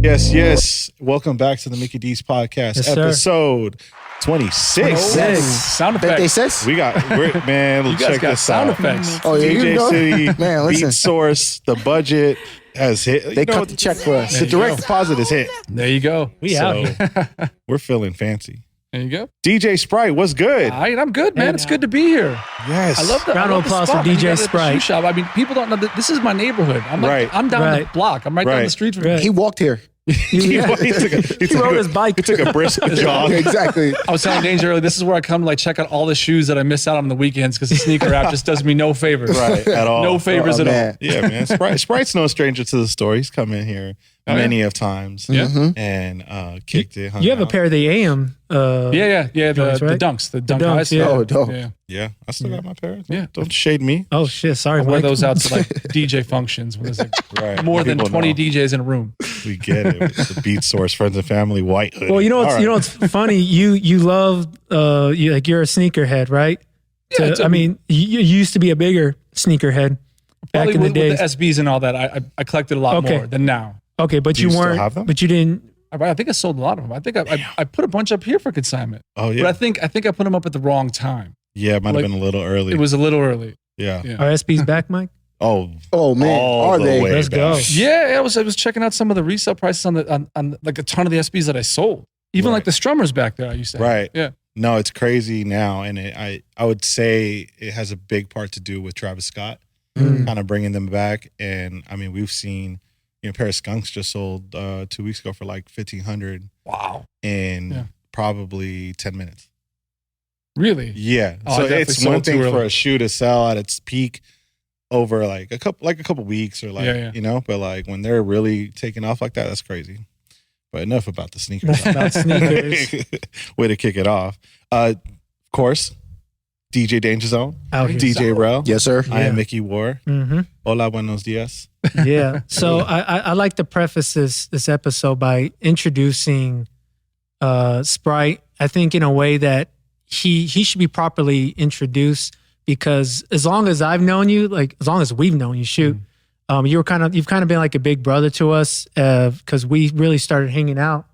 Yes. Welcome back to the MikiDz Podcast, episode 26. Sound effects. We got, man, you guys check got this sound out. effects. Oh, yeah, DJcity, man, listen. beat source, the budget has hit. They cut the check for us. The direct deposit is hit. There you go. We out. We're feeling fancy. There you go. DJ Spryte, what's good? I'm good, man. It's good to be here. Yes. I love the round of applause for DJ Spryte. Shop. I mean, people don't know that this is my neighborhood. I'm down the block. I'm right down the street from here. He walked here. He rode his bike. He took a brisk jog. Exactly. I was telling Danger earlier, this is where I come to check out all the shoes that I miss out on the weekends because the sneaker app just does me no favors. Right, at all. No favors at all. Yeah, man. Spryte's no stranger to the store. He's come in here many of times and kicked it. You have a pair of the AM. The dunks. The dunk eyes. Yeah. Oh, dope. Yeah, I still got my pair. Yeah. Don't shade me. Oh, shit. Sorry, I wear those out to DJ functions when there's more than 20 DJs in a room. We get it. The Beat Source, Friends and Family, White Hood. Well, you know what's funny? You love you're a sneakerhead, right? Yeah, I mean, you used to be a bigger sneakerhead back in the days. With the SBs and all that, I collected a lot more than now. Okay, but you weren't. Still have them? But you didn't. I think I sold a lot of them. I think I put a bunch up here for consignment. Oh yeah. But I think I put them up at the wrong time. Yeah, it might have been a little early. It was a little early. Yeah. Are SBs back, Mike? Oh man, all are the they? way Let's back. go. Yeah, I was checking out some of the resale prices on like a ton of the SBs that I sold. Even like the strummers back there I used to have. Right. Yeah. No, it's crazy now, and I would say it has a big part to do with Travis Scott kind of bringing them back. And I mean, we've seen a pair of Skunks just sold 2 weeks ago for like $1,500. Wow. In probably 10 minutes. Really? Yeah. Oh, so it's one thing for a shoe to sell at its peak over like a couple weeks or but like when they're really taking off like that, that's crazy. But enough about the sneakers. About sneakers. Way to kick it off. Of course, DJ Dainjazone, DJ Rell. Yes, sir. I am MikiWAR. Mm-hmm. Hola, buenos dias. Yeah. So I like to preface this episode by introducing Spryte, I think in a way that he should be properly introduced, because as long as I've known you, like as long as we've known you, you've kind of been like a big brother to us, because we really started hanging out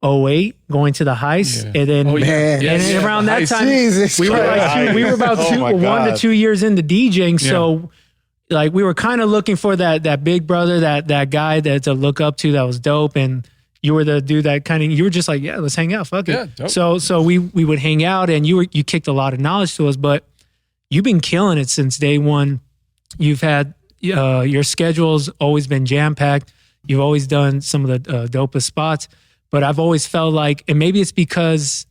2008, going to the heist, and then around that time we were about 1 to 2 years into DJing, so like we were kind of looking for that big brother, that guy to look up to that was dope, and you were the dude that you were just like, yeah, let's hang out, fuck it. Dope. So we would hang out, and you kicked a lot of knowledge to us, but you've been killing it since day one. You've had your schedule's always been jam packed. You've always done some of the dopest spots, but I've always felt like, and maybe it's because,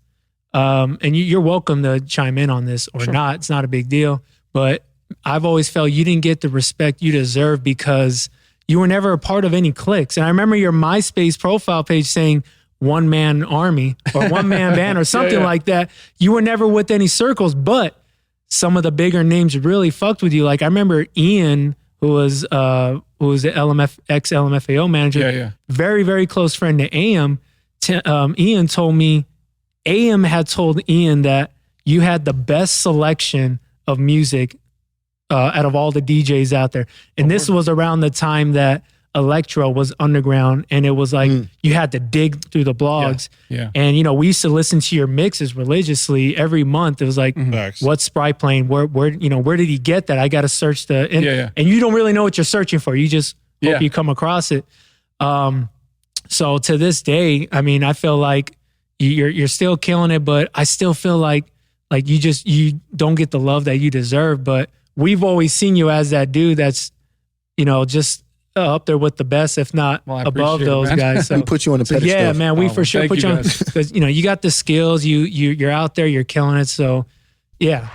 and you're welcome to chime in on this or not. It's not a big deal, but I've always felt you didn't get the respect you deserve because you were never a part of any cliques. And I remember your MySpace profile page saying one man army or one man band or something like that. You were never with any circles, but some of the bigger names really fucked with you. Like I remember Ian, who was the ex-LMFAO manager, very, very close friend to AM. Ian told me, AM had told Ian that you had the best selection of music out of all the DJs out there. And this was around the time that electro was underground, and it was like you had to dig through the blogs. Yeah. And we used to listen to your mixes religiously every month. It was like, what's Spryte playing? Where did he get that? I got to search and you don't really know what you're searching for. You just hope you come across it. So to this day, I mean, I feel like you're still killing it, but I still feel like you don't get the love that you deserve. But we've always seen you as that dude that's, just up there with the best, if not above those guys. So we put you on the pedestal. Yeah, man, we for sure put you on, because you got the skills. You're out there, you're killing it. So yeah,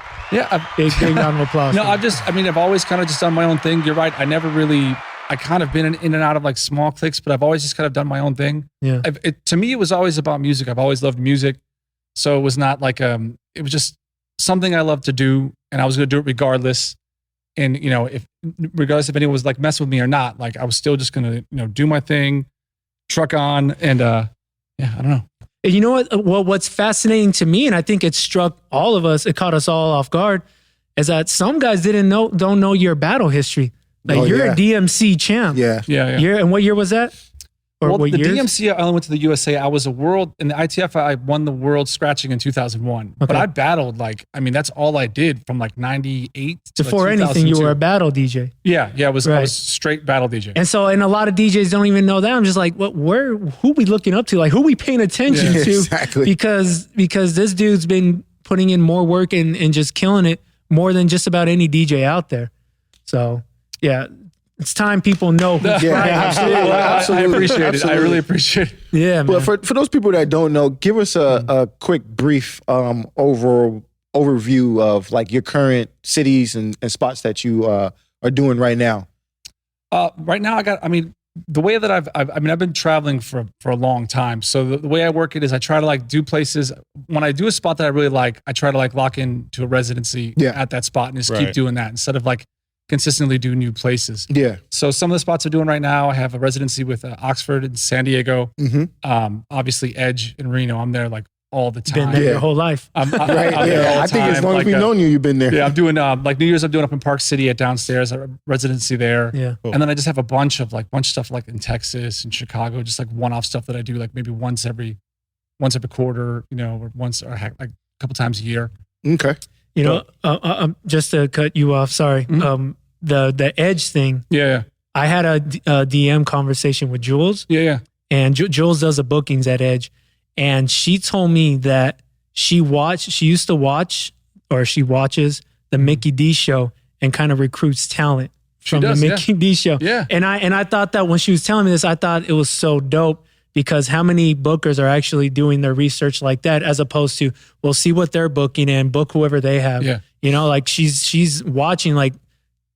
big round of applause. No, I've always kind of just done my own thing. You're right. I kind of been in and out of like small cliques, but I've always just kind of done my own thing. Yeah. To me, it was always about music. I've always loved music. So it was not like, it was just something I loved to do, and I was going to do it regardless. And, regardless if anyone was like messing with me or not, like I was still just going to, do my thing, truck on. And I don't know. And you know what? Well, what's fascinating to me, and I think it struck all of us, it caught us all off guard, is that some guys don't know your battle history. Like you're a DMC champ. Yeah. And what year was that? For what the years? DMC, I only went to the USA. I was in the ITF, I won the world scratching in 2001. But I battled that's all I did from like 98 to Before anything, you were a battle DJ. Yeah. I was straight battle DJ. And so, and a lot of DJs don't even know that. I'm just like, who we looking up to? Like, who we paying attention to? Exactly. Because this dude's been putting in more work and just killing it more than just about any DJ out there. So, yeah. It's time people know who's absolutely. I appreciate it. I really appreciate it. Yeah, man. But for those people that don't know, give us a quick, brief overview of like your current cities and spots that you are doing right now. Right now, the way that I've been traveling for a long time. So the way I work it is I try to like do places. When I do a spot that I really like, I try to like lock into a residency at that spot and just keep doing that instead of like consistently do new places. Yeah. So some of the spots I'm doing right now, I have a residency with Oxford and San Diego. Obviously Edge in Reno. I'm there like all the time. Been there your whole life. I think as long as we've known you, you've been there. Yeah, I'm doing like New Year's. I'm doing up in Park City at downstairs, a residency there. Yeah. And then I just have a bunch of stuff like in Texas and Chicago, just like one-off stuff that I do like maybe once every quarter, or once or like a couple times a year. Okay. Just to cut you off, sorry. The Edge thing. Yeah. I had a DM conversation with Jules. Yeah. And Jules does the bookings at Edge. And she told me that she used to watch, or she watches the MikiDz Show and kind of recruits talent from the MikiDz Show. Yeah. And I thought that when she was telling me this, I thought it was so dope because how many bookers are actually doing their research like that as opposed to, we'll see what they're booking and book whoever they have. Yeah. Like she's watching like,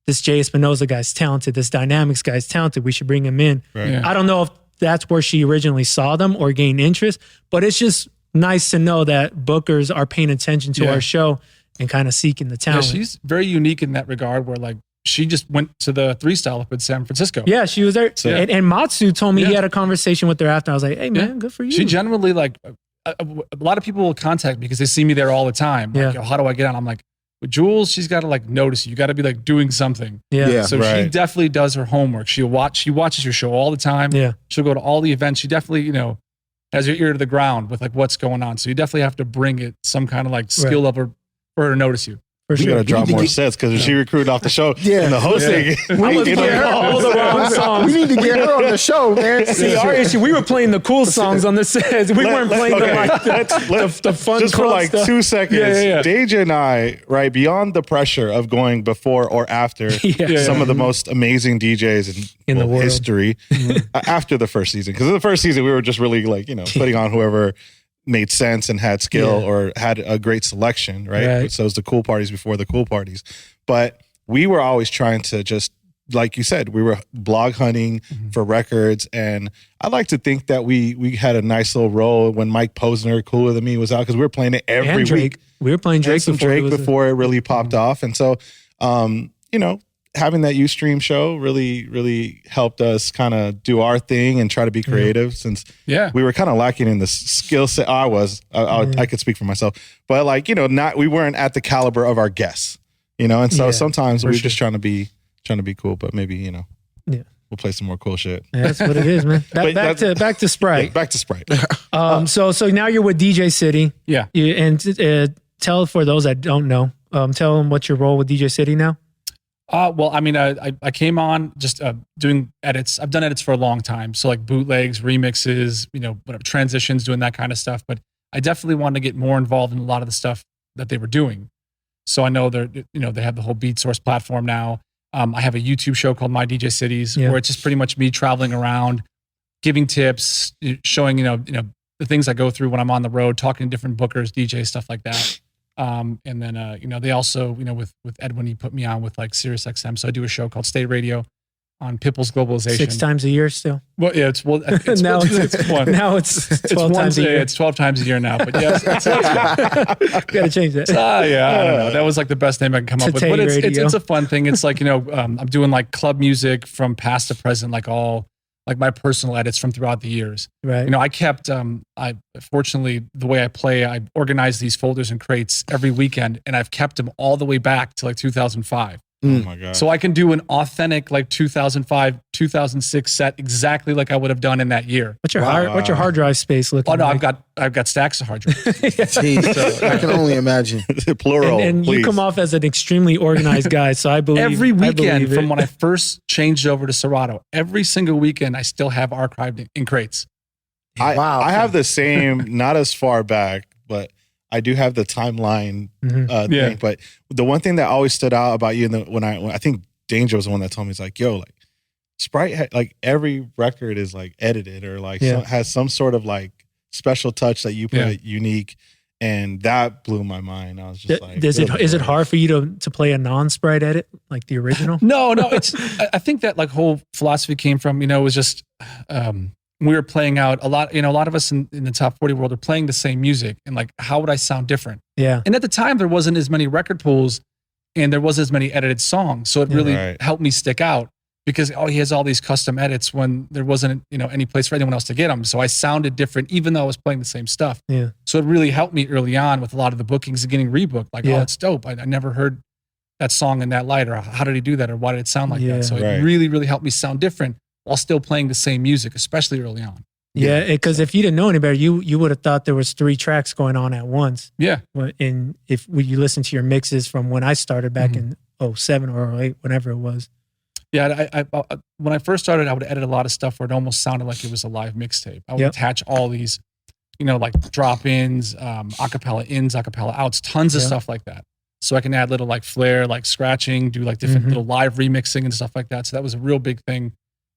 this Jay Espinosa guy's talented, this Dynamics guy's talented, we should bring him in. Right. Yeah. I don't know if that's where she originally saw them or gained interest, but it's just nice to know that bookers are paying attention to our show and kind of seeking the talent. Yeah, she's very unique in that regard where like she just went to the 3-style up in San Francisco. Yeah, she was there. So, and Matsu told me he had a conversation with her after. I was like, hey man, good for you. She generally like, a lot of people will contact me because they see me there all the time. Like, how do I get on? I'm like, with Jules, she's got to like notice you. You got to be like doing something. Yeah. So she definitely does her homework. She watches your show all the time. Yeah. She'll go to all the events. She definitely, has your ear to the ground with like what's going on. So you definitely have to bring it some kind of like skill level for her to notice you. For sure. You gotta drop more sets because she recruited off the show. And the hosting. We was playing her all the wrong songs. We need to get her on the show, man. See, our issue, we were playing the cool songs on the sets. We weren't playing the fun just for like stuff. 2 seconds. DJ and I, right, beyond the pressure of going before or after some of the most amazing DJs in the world. history after the first season. Because in the first season, we were just really like, putting on whoever made sense and had skill or had a great selection, right? So it was the cool parties before the cool parties. But we were always trying to just, like you said, we were blog hunting for records. And I like to think that we had a nice little role when Mike Posner, Cooler Than Me, was out because we were playing it every week. We were playing Drake before it really popped off. And so, having that Ustream show really helped us kind of do our thing and try to be creative since we were kind of lacking in the skill set. I could speak for myself, but like, we weren't at the caliber of our guests, and so sometimes we were just trying to be cool, but maybe, we'll play some more cool shit. Yeah, that's what it is, man. Back to Spryte. Yeah, back to Spryte. So now you're with DJcity. Yeah. And tell for those that don't know, tell them what's your role with DJcity now. Well, I came on just doing edits. I've done edits for a long time. So like bootlegs, remixes, whatever, transitions, doing that kind of stuff. But I definitely wanted to get more involved in a lot of the stuff that they were doing. So I know they have the whole Beat Source platform now. I have a YouTube show called My DJ Cities where it's just pretty much me traveling around, giving tips, showing, the things I go through when I'm on the road, talking to different bookers, DJs, stuff like that. And then, they also, with Edwin, he put me on with like Sirius XM. So I do a show called State Radio on People's Globalization. 6 times a year still? Well, yeah, it's now it's 12 times a year. It's 12 times a year now, but yeah. Got to change that. I don't know. That was like the best name I can come up with. But it's a fun thing. It's like, I'm doing like club music from past to present, like all like my personal edits from throughout the years. Right. I kept, fortunately, the way I play, I organize these folders and crates every weekend, and I've kept them all the way back to like 2005. Oh my God. So I can do an authentic like 2005 2006 set exactly like I would have done in that year. What's your hard drive space looking Oh no, like? I've got stacks of hard drives. Jeez, so I can only imagine. Plural. And you come off as an extremely organized guy, so I believe Every weekend it. from when I first changed over to Serato, every single weekend I still have archived in crates. I have the same, not as far back, but I do have the timeline thing. But the one thing that always stood out about you, when I think Danger was the one that told me, it's like, yo, like Spryte, like every record is like edited or like has some sort of like special touch that you put unique. And that blew my mind. I was just like, is it hard for you to play a non-Spryte edit like the original? No, it's, I think that like whole philosophy came from, it was just, we were playing out a lot of us in the top 40 world are playing the same music and like, how would I sound different? Yeah. And at the time there wasn't as many record pools and there wasn't as many edited songs. So it really helped me stick out because, he has all these custom edits when there wasn't, any place for anyone else to get them. So I sounded different, even though I was playing the same stuff. Yeah. So it really helped me early on with a lot of the bookings and getting rebooked. Like, oh, it's dope. I never heard that song in that light, or how did he do that? Or why did it sound like that? So it really, really helped me sound different while still playing the same music, especially early on. Yeah, because if you didn't know any better, you would have thought there was 3 tracks going on at once. Yeah. And if you listen to your mixes from when I started back in 07 or 08, whenever it was. Yeah, I when I first started, I would edit a lot of stuff where it almost sounded like it was a live mixtape. I would attach all these, like drop-ins, acapella ins, acapella outs, tons of stuff like that. So I can add little like flair, like scratching, do like different little live remixing and stuff like that. So that was a real big thing.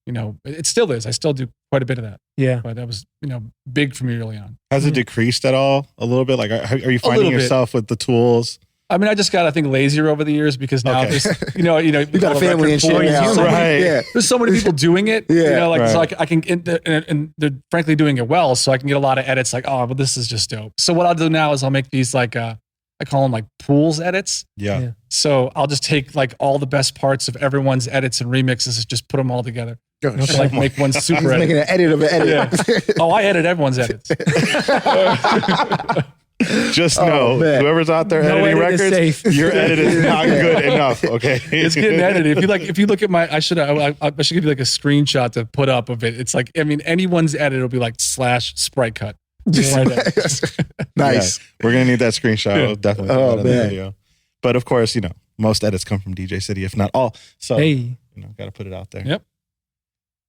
It still is. I still do quite a bit of that. Yeah. But that was, big for me early on. Has it decreased at all? A little bit? Like, are you finding yourself with the tools? I mean, I just got, I think, lazier over the years because now there's, you got a family and shit now. There's so many people doing it. So I can, and they're frankly doing it well. So I can get a lot of edits like, oh, but this is just dope. So what I'll do now is I'll make these like, I call them like pools edits. Yeah. So I'll just take like all the best parts of everyone's edits and remixes and just put them all together. So like make one super edit. Making an edit of an edit. Yeah. Oh, I edit everyone's edits. Just know, whoever's out there editing records, your edit is not good enough. Okay, it's getting edited. If you look at my, I should give you like a screenshot to put up of it. It's like, I mean, anyone's edit will be like / Spryte cut. Nice. Yeah, we're gonna need that screenshot. We'll definitely put that in the video. But of course, most edits come from DJcity, if not all. So got to put it out there. Yep.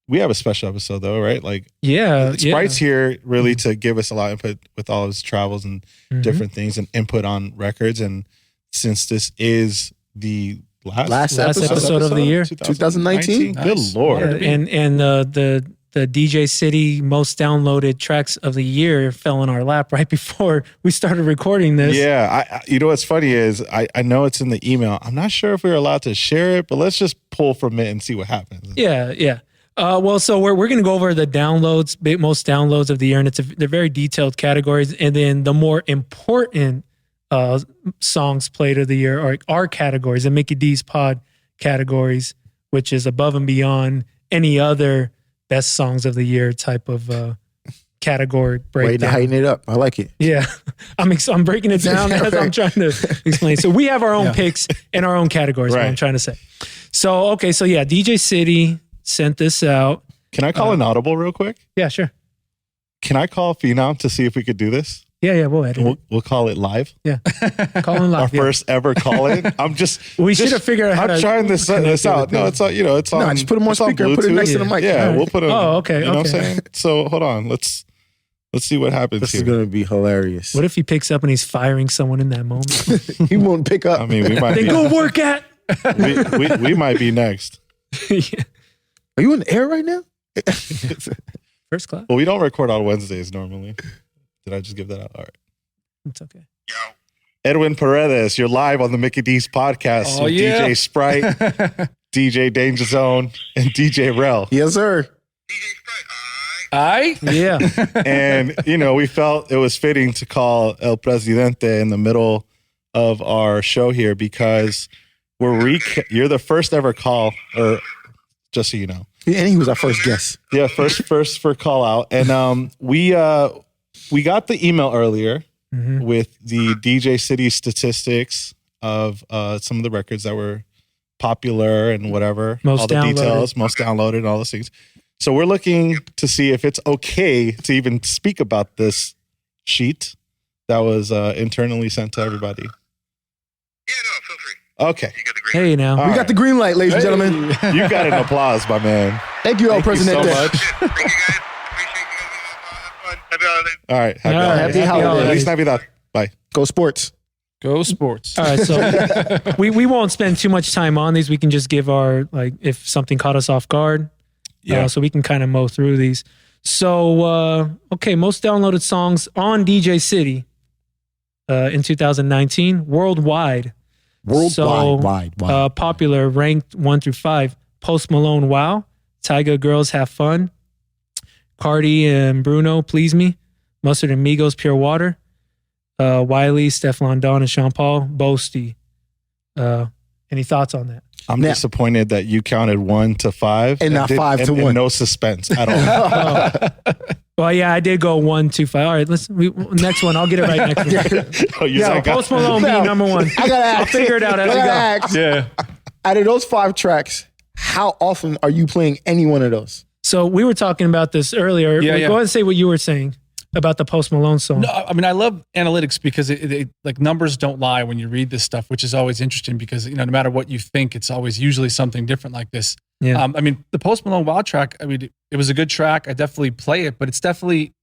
We have a special episode though, right? Like, Spryte's here really to give us a lot of input with all his travels and different things and input on records. And since this is the last episode of the year, 2019, good Lord. And the DJcity most downloaded tracks of the year fell in our lap right before we started recording this. Yeah, what's funny is I know it's in the email. I'm not sure if we were allowed to share it, but let's just pull from it and see what happens. Yeah. So we're going to go over the downloads, most downloads of the year, and they're very detailed categories. And then the more important songs played of the year are our categories, the MikiDz Pod categories, which is above and beyond any other best songs of the year type of category breakdown. Way to heighten it up. I like it. Yeah, I'm breaking it down as I'm trying to explain. So we have our own picks and our own categories. What I'm trying to say. So DJcity sent this out. Can I call an audible real quick? Yeah, sure. Can I call Phenom to see if we could do this? Yeah, we'll edit it. We'll call it live. Yeah, call in live. Our first ever call in. We should have figured out how I'm trying this out. No, it's on. It's on. No, just put him on speaker. Put it next to the mic. Yeah, we'll put him. Oh, okay. You know what I'm saying? So hold on. Let's see what happens. This is gonna be hilarious. What if he picks up and he's firing someone in that moment? He won't pick up. I mean, we might. Then go work at. we might be next. Yeah. Are you in the air right now? First class. Well, we don't record on Wednesdays normally. Did I just give that out? All right. It's okay. Edwin Paredes, you're live on the MikiDz Podcast with DJ Spryte, DJ Dainjazone, and DJ Rell. Yes, sir. Yeah. And, we felt it was fitting to call El Presidente in the middle of our show here because you're the first ever call, or just so you know. And he was our first guest. Yeah, first for call out. And we got the email earlier with the DJcity statistics of some of the records that were popular and whatever, Most all the downloaded. details, most downloaded, and all those things. So we're looking to see if it's okay to even speak about this sheet that was internally sent to everybody. Yeah, no, feel free. Okay. You got the green. Hey, now. All We got the green light, ladies and gentlemen. You got an applause, my man. Thank you, El Thank you so Presidente. much. Thank you guys. Appreciate you guys. Have fun. Happy holidays. All right. All right, holidays. happy holidays. Feliz Navidad. Bye. Go sports. Go sports. All right, so we won't spend too much time on these. We can just give our, like, if something caught us off guard. Yeah. So we can kind of mow through these. So, okay, most downloaded songs on DJcity in 2019 worldwide. So, wide. Popular, ranked 1 through 5. Post Malone, Wow. Tyga, Girls Have Fun. Cardi and Bruno, Please Me. Mustard and Migos, Pure Water. Wiley, Stefflon Don, and Sean Paul, Boasty. Any thoughts on that? I'm Now- disappointed that you counted 1 to 5 And not 5 to and 1. no suspense at all. Well, yeah, I did go 1, 2, 5. All right, next one. I'll get it right next one. Oh, you Yeah, said Post Malone No. being number 1. I gotta ask. I'll figure it out as I we gotta go. ask. Yeah. Out of those 5 tracks, how often are you playing any one of those? So we were talking about this earlier. Yeah, Go yeah. ahead and say what you were saying about the Post Malone song. No, I mean, I love analytics because it like numbers don't lie when you read this stuff, which is always interesting because, no matter what you think, it's always usually something different like this. Yeah. I mean, the Post Malone Wow track, I mean, it was a good track. I definitely play it, but it's definitely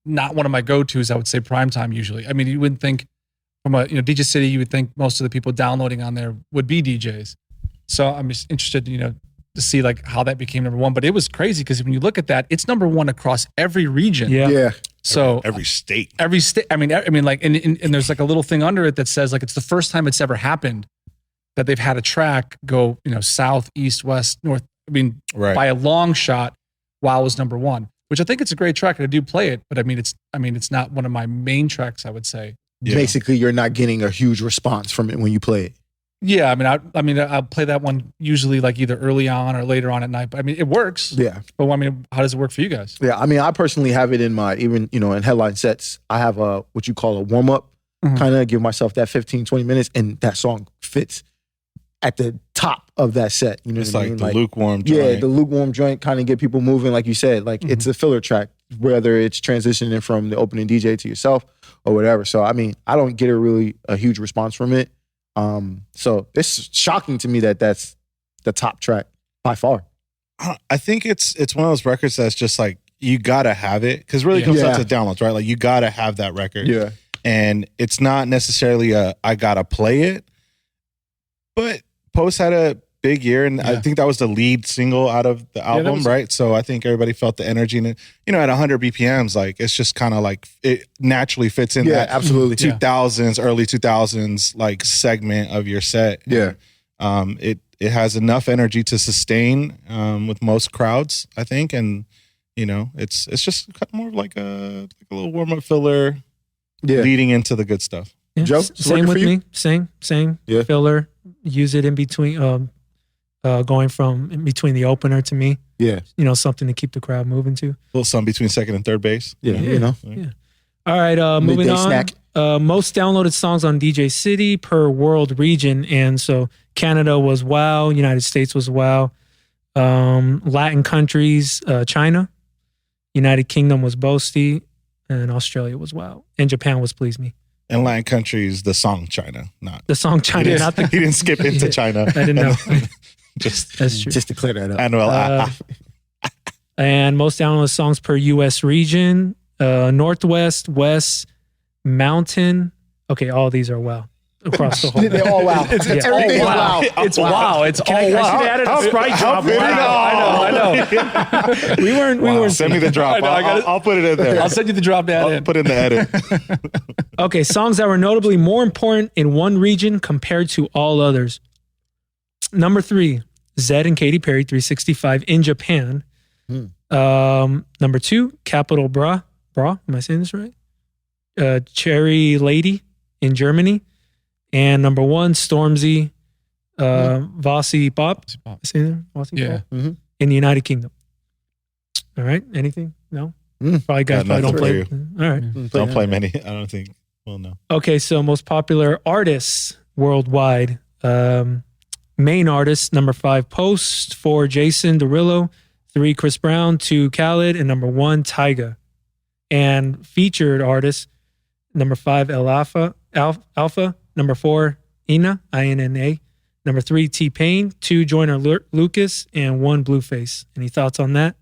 not one of my go-tos, I would say, primetime usually. I mean, you wouldn't think from a, DJcity, you would think most of the people downloading on there would be DJs. So I'm just interested, to see like how that became number 1. But it was crazy because when you look at that, it's number 1 across every region. Yeah. So every state. every state, I mean, like, and there's like a little thing under it that says like it's the first time it's ever happened that they've had a track go, south, east, west, north. I mean, Right. by a long shot, Wow was number 1, which I think it's a great track and I do play it, but I mean, it's not one of my main tracks, I would say. Yeah. Basically, you're not getting a huge response from it when you play it. Yeah, I mean, I'll play that one usually like either early on or later on at night. But I mean, it works. Yeah. But I mean, how does it work for you guys? Yeah. I mean, I personally have it in my, even, in headline sets, I have a, what you call a warm up, Mhm. kind of give myself that 15, 20 minutes, and that song fits at the top of that set. You know It's what I like mean? the lukewarm Yeah, joint. the lukewarm joint kind of get people moving, like you said. Like it's a filler track, whether it's transitioning from the opening DJ to yourself or whatever. So I mean, I don't get a huge response from it. So it's shocking to me that that's the top track by far. I think it's one of those records that's just like, you gotta have it. Because really it comes Yeah. down to downloads, right? Like you gotta have that record. Yeah, And it's not necessarily I gotta play it. But Post had a big year, and I Yeah. think that was the lead single out of the album, was- right? So I think everybody felt the energy, and at 100 BPMs, like it's just kind of like it naturally fits in yeah, that absolutely. 2000s, early 2000s like segment of your set. Yeah. It has enough energy to sustain with most crowds, I think, and it's just kind of more of like a little warm up filler Yeah, leading into the good stuff. Yeah. Joe, Same working with for you? me. Same. Yeah. Filler. Use it in between, going from in between the opener to me. yeah, Something to keep the crowd moving to. A little something between second and third base. yeah. Yeah. All right, moving Midday on. snack. Most downloaded songs on DJcity per world region. And so Canada was Wow, United States was Wow. Latin countries, China. United Kingdom was Boasty. And Australia was Wow. And Japan was Please Me. In Latin countries, the song China, not. The song China, not the... He didn't skip into China. I didn't know. Just That's true. Just to clear that up. Anuel. And most downloaded songs per U.S. region, Northwest, West, Mountain. Okay, all these are Wow. Across the whole. They're all wow. Yeah. Everything is wow. It's wow. It's all I should wow. have added a Spryte drop. I know. We weren't. Wow. Send me the drop. I know, I gotta- I'll put it in there. I'll send you the drop down I'll in. put it in the edit. Okay, songs that were notably more important in one region compared to all others. Number 3, Zedd and Katy Perry, 365 in Japan. Number 2, Capital Bra. Am I saying this right? Cherry Lady in Germany. And number 1, Stormzy, Vossi Pop. Am I saying that? Vossi Yeah. Pop? Mhm. In the United Kingdom. All right, anything? No? Probably guys Got probably don't nothing play. for All right. Don't play many. I don't think. Well, no. Okay, so most popular artists worldwide. Main artist, number 5, Post. 4, Jason Derulo. 3, Chris Brown. 2, Khaled. And number 1, Tyga. And featured artist, number 5, El Alpha. Number 4, Inna, I-N-N-A. Number 3, T-Pain. 2, Joyner Lucas. And 1, Blueface. Any thoughts on that?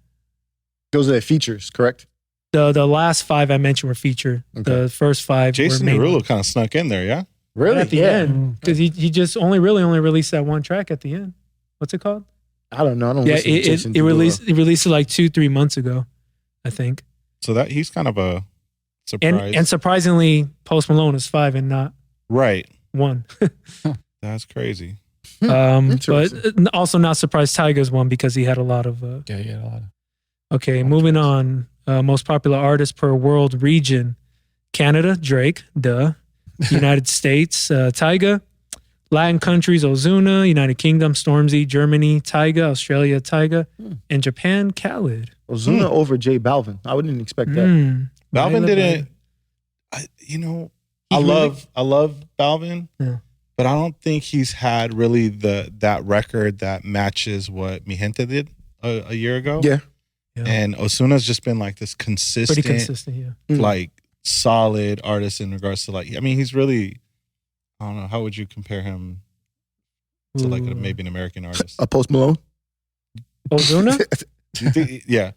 Those are the features, correct? The last 5 I mentioned were featured. Okay. The first 5 Jason were main. Derulo kind of snuck in there, yeah? Really? At the end. Because he just only released that one track at the end. What's it called? I don't know. I don't Yeah, listen to Jason it Derulo. released it like 2-3 months ago, I think. So that he's kind of a surprise. And surprisingly, Post Malone is 5 and not right. 1. That's crazy. But Interesting. also not surprised Tyga's 1 because he had a lot of. Yeah, he had a lot of. Okay, moving on. Most popular artist per world region: Canada, Drake. Duh. United States, Tyga. Latin countries, Ozuna. United Kingdom, Stormzy. Germany, Tyga. Australia, Tyga. And Japan, Khaled. Ozuna over J Balvin. I wouldn't expect that. Balvin Might didn't. I love Balvin, Yeah. but I don't think he's had really that record that matches what Mi Gente did a year ago. Yeah. And Osuna's just been like this Pretty consistent, consistent, yeah. like solid artist in regards to like. I mean, he's really. I don't know. How would you compare him to like maybe an American artist? A Post Malone? Ozuna? You think, yeah,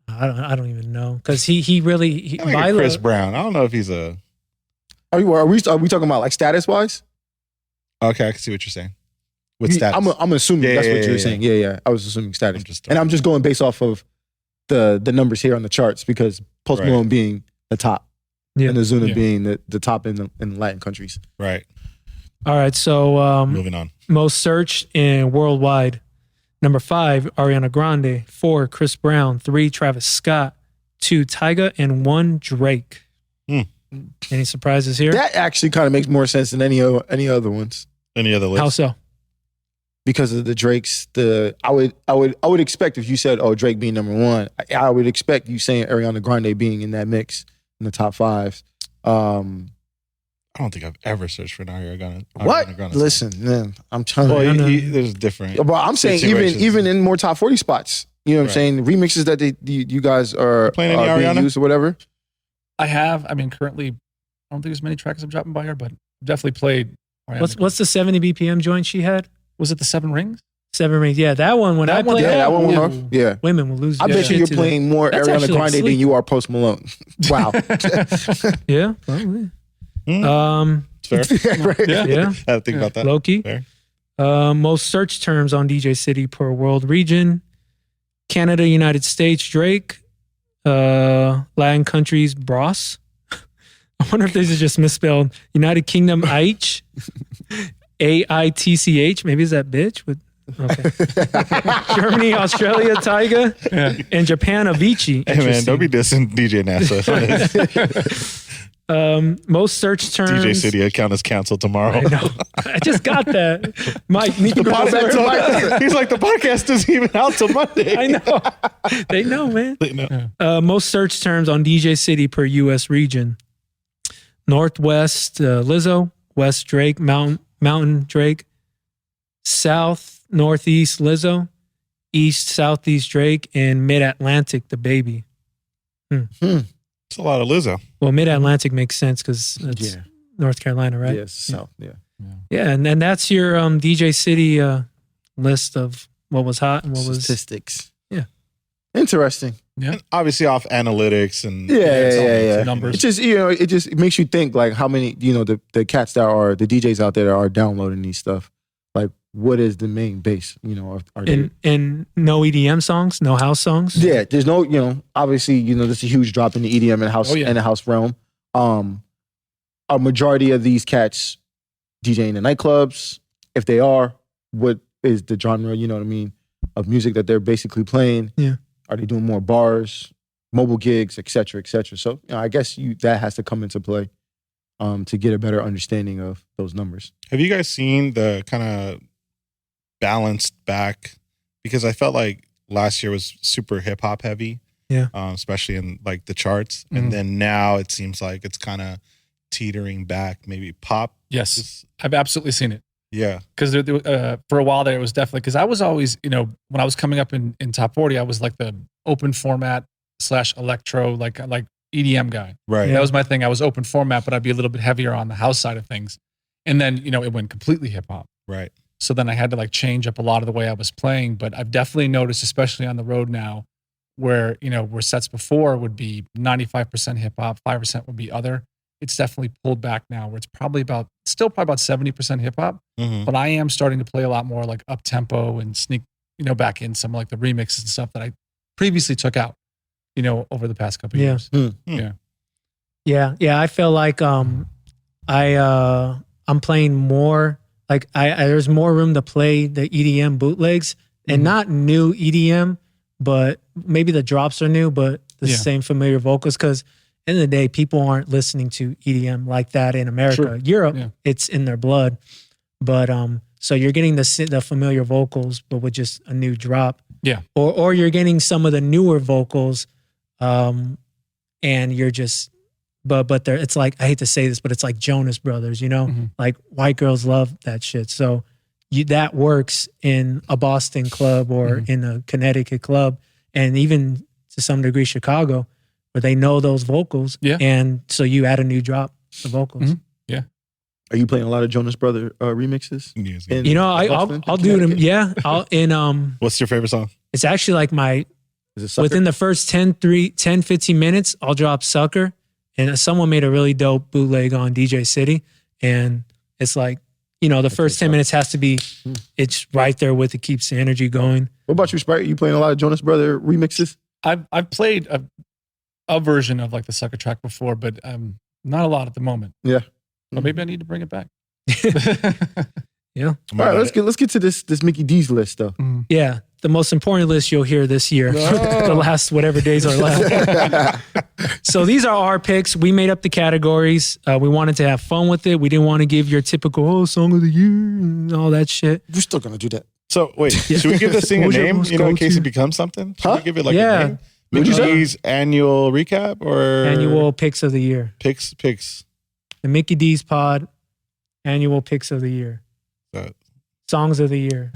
I don't even know because he really I like a Chris Brown. I don't know if he's a. Are we talking about like status wise? Okay, I can see what you're saying. With status, I'm assuming Yeah, that's yeah, what you were yeah, saying. Yeah. I was assuming status. I'm just going based off of the numbers here on the charts because Post Right. Malone being the top Yeah. and Ozuna Yeah. being the top in the Latin countries. right. All right, so Moving on. most searched in worldwide. Number 5, Ariana Grande. 4, Chris Brown. 3, Travis Scott. 2, Tyga. And 1, Drake. Any surprises here? That actually kind of makes more sense than any other ones Any other list? How so? because of the Drakes. I would expect if you said, "Oh, Drake being number 1," I would expect you saying Ariana Grande being in that mix in the top 5. I don't think I've ever searched for an Ariana What? Grande song. Listen, man, I'm telling Well, you. there's different. But I'm saying situations. even in more top 40 spots, you know what I'm saying? Remixes that you guys are Playing any being Ariana? used or whatever. I have. I mean, currently, I don't think there's many tracks I'm dropping by her, but definitely played. What's the 70 BPM joint she had? Was it the 7 Rings? 7 Rings. Yeah, that one. When That I one, play Yeah, that one went off. Ooh. Yeah. women will lose. I their bet shit you're to playing more That's Ariana actually Grande than sleep. you are Post Malone. Wow. that. Yeah. Probably. It's fair. Right. Yeah. Yeah. I had to think about that. Low-key. Fair. Most search terms on DJcity per world region: Canada, United States, Drake. Latin countries, Bros. I wonder if this is just misspelled. United Kingdom, Aich. AITCH. Maybe is that bitch? Okay. Germany, Australia, Tyga. Yeah. And Japan, Avicii. Hey man, don't be dissing DJ NASA. Most search terms. DJcity account is canceled tomorrow. I know. I just got that. Mike, need to go back to Mike. He's like, the podcast isn't even out till Monday. I know. They know, man. No. Most search terms on DJcity per U.S. region: Northwest, Lizzo; West, Drake; Mountain, Drake; South, Northeast, Lizzo; East, Southeast, Drake; and Mid-Atlantic, the baby. It's a lot of Lizzo. Well, Mid-Atlantic makes sense because it's North Carolina, right? Yes, South. Yeah. Yeah, and that's your DJcity list of what was hot and what was. Statistics. Yeah. Interesting. And obviously off analytics and Yeah. Numbers. It just it just makes you think like how many the cats that are the DJs out there that are downloading these stuff. Like, what is the main base? Are they, And no EDM songs, no house songs. yeah, there's no obviously there's a huge drop in the EDM and house and the house realm. A majority of these cats DJing in nightclubs. If they are, what is the genre? You know what I mean, of music that they're basically playing. Yeah. Are they doing more bars, mobile gigs, et cetera, et cetera? So I guess that has to come into play to get a better understanding of those numbers. Have you guys seen the kind of balanced back? Because I felt like last year was super hip hop heavy. Yeah. Especially in like the charts. Mhm. And then now it seems like it's kind of teetering back, maybe pop. Yes. I've absolutely seen it. Yeah. Because for a while there, it was definitely, because I was always, when I was coming up in top 40, I was like the open format / electro, like EDM guy. Right. That was my thing. I was open format, but I'd be a little bit heavier on the house side of things. And then, it went completely hip hop. Right. So then I had to like change up a lot of the way I was playing. But I've definitely noticed, especially on the road now, where, where sets before would be 95% hip hop, 5% would be other. It's definitely pulled back now, where it's still probably about 70% hip hop. Mm-hmm. But I am starting to play a lot more like up tempo and sneak, back in some like the remixes and stuff that I previously took out, over the past couple of years. Mm. Yeah. I feel like I'm playing more. Like there's more room to play the EDM bootlegs and not new EDM, but maybe the drops are new, but the same familiar vocals. Because end of the day, people aren't listening to EDM like that in America. Sure. Europe, it's in their blood. But so you're getting the familiar vocals, but with just a new drop. Yeah. Or you're getting some of the newer vocals, and you're just, but they're, it's like, I hate to say this, but it's like Jonas Brothers, like white girls love that shit. So that works in a Boston club or in a Connecticut club, and even to some degree Chicago, where they know those vocals. Yeah. And so you add a new drop to vocals. Mm-hmm. Yeah. Are you playing a lot of Jonas Brother remixes? I'll do them. Yeah. What's your favorite song? It's actually like within the first 10, 15 minutes, I'll drop Sucker. And someone made a really dope bootleg on DJcity. And it's like, the first 10 minutes has to be, it's right there with it, keeps the energy going. What about you, Spryte? Are you playing a lot of Jonas Brother remixes? I've played a version of like the Sucker track before, but not a lot at the moment. Yeah. But maybe I need to bring it back. Yeah. All right, let's get to this MikiDz list though. Yeah. The most important list you'll hear this year. The last whatever days are left. So these are our picks. We made up the categories. We wanted to have fun with it. We didn't want to give your typical song of the year and all that shit. We're still gonna do that. So wait, should we give this thing a name? In case it becomes something? Should we give it like a name? MikiDz annual recap or annual picks of the year? Picks. The MikiDz Pod annual picks of the year. Songs of the year.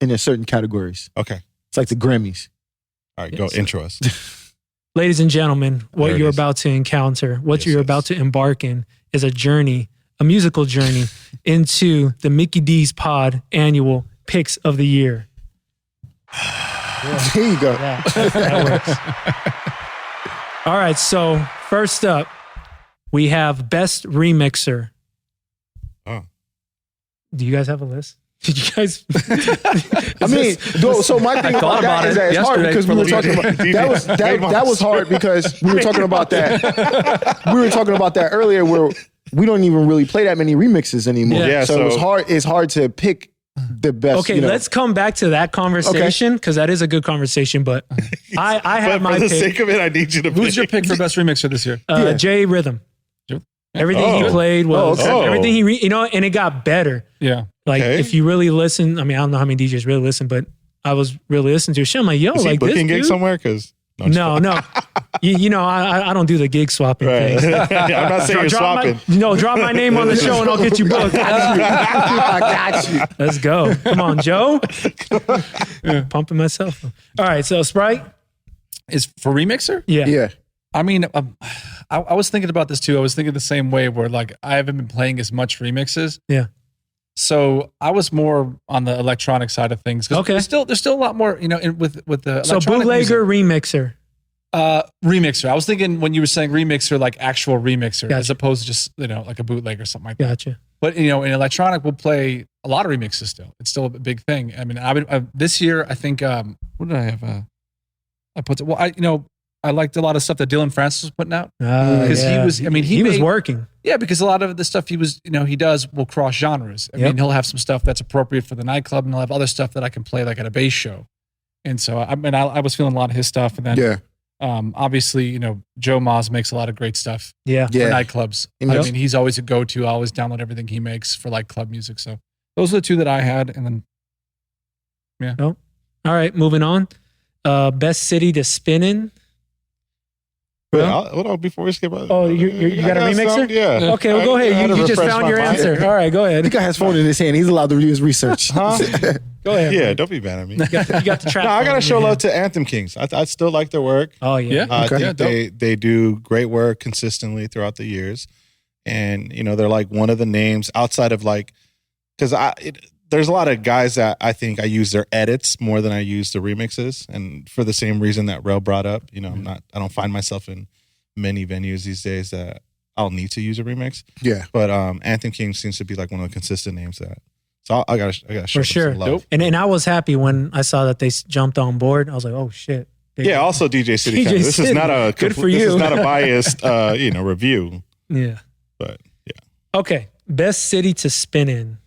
And there's certain categories. Okay. It's like the Grammys. All right, go intro us. Ladies and gentlemen, what you're about to encounter, what you're about to embark in is a journey, a musical journey into the MikiDz Pod annual picks of the year. There you go. That works. All right, so first up, we have Best Remixer. Oh. Do you guys have a list? Did you guys? So my thing about that is that it's hard because we were talking about that was hard because we were talking about that. We were talking about that earlier, where we don't even really play that many remixes anymore. Yeah, so it's hard. It's hard to pick the best. Okay, let's come back to that conversation because that is a good conversation. But I have my for the pick. sake of it, I need you to. Who's your pick for best remixer this year? J Rhythm. Everything he played was everything he, and it got better. Yeah. Like if you really listen, I mean, I don't know how many DJs really listen, but I was really listening to shit. I'm like, yo, is like he booking this gigs somewhere? Because no. I don't do the gig swapping thing. I'm not saying you're swapping. Drop my name on the show and I'll get you booked. I got you. Let's go. Come on, Joe. Pumping myself. All right, so Spryte is for remixer. Yeah. I mean, I was thinking about this too. I was thinking the same way where like I haven't been playing as much remixes. Yeah. So I was more on the electronic side of things. Okay. There's still a lot more, with the so bootlegger remixer. Remixer. I was thinking when you were saying remixer, like actual remixer, as opposed to just like a bootleg or something like that. Gotcha. But in electronic, we'll play a lot of remixes still. It's still a big thing. I mean, this year I think what did I have? I liked a lot of stuff that Dylan Francis was putting out because he was working. Yeah, because a lot of the stuff he does will cross genres. I mean, he'll have some stuff that's appropriate for the nightclub, and he'll have other stuff that I can play like at a bass show. And so I was feeling a lot of his stuff, and then obviously Joe Maz makes a lot of great stuff. For nightclubs. I mean, he's always a go-to. I always download everything he makes for like club music. So those are the two that I had, and then All right, moving on. Best city to spin in. Wait, hold on before we skip. Oh, you got a remixer? Yeah. Okay, well, go ahead. You just found your answer. All right, go ahead. The guy has phone in his hand. He's allowed to do his research. Go ahead. Yeah, don't be mad at me. You got the track. No, I gotta phone show in your love to Anthem Kings. I still like their work. hand. Oh yeah. Yeah. I Okay. think they do great work consistently throughout the years, and they're like one of the names outside of like, because there's a lot of guys that I think I use their edits more than I use the remixes, and for the same reason that Rell brought up. I don't find myself in many venues these days that I'll need to use a remix. Yeah. But Anthem King seems to be like one of the consistent names that. So I gotta show For them sure. some love. And I was happy when I saw that they jumped on board. I was like, oh shit. Yeah. Also, DJcity. DJ This is not a Good for This you. is not a biased review. Yeah. But yeah. Okay. Best city to spin in.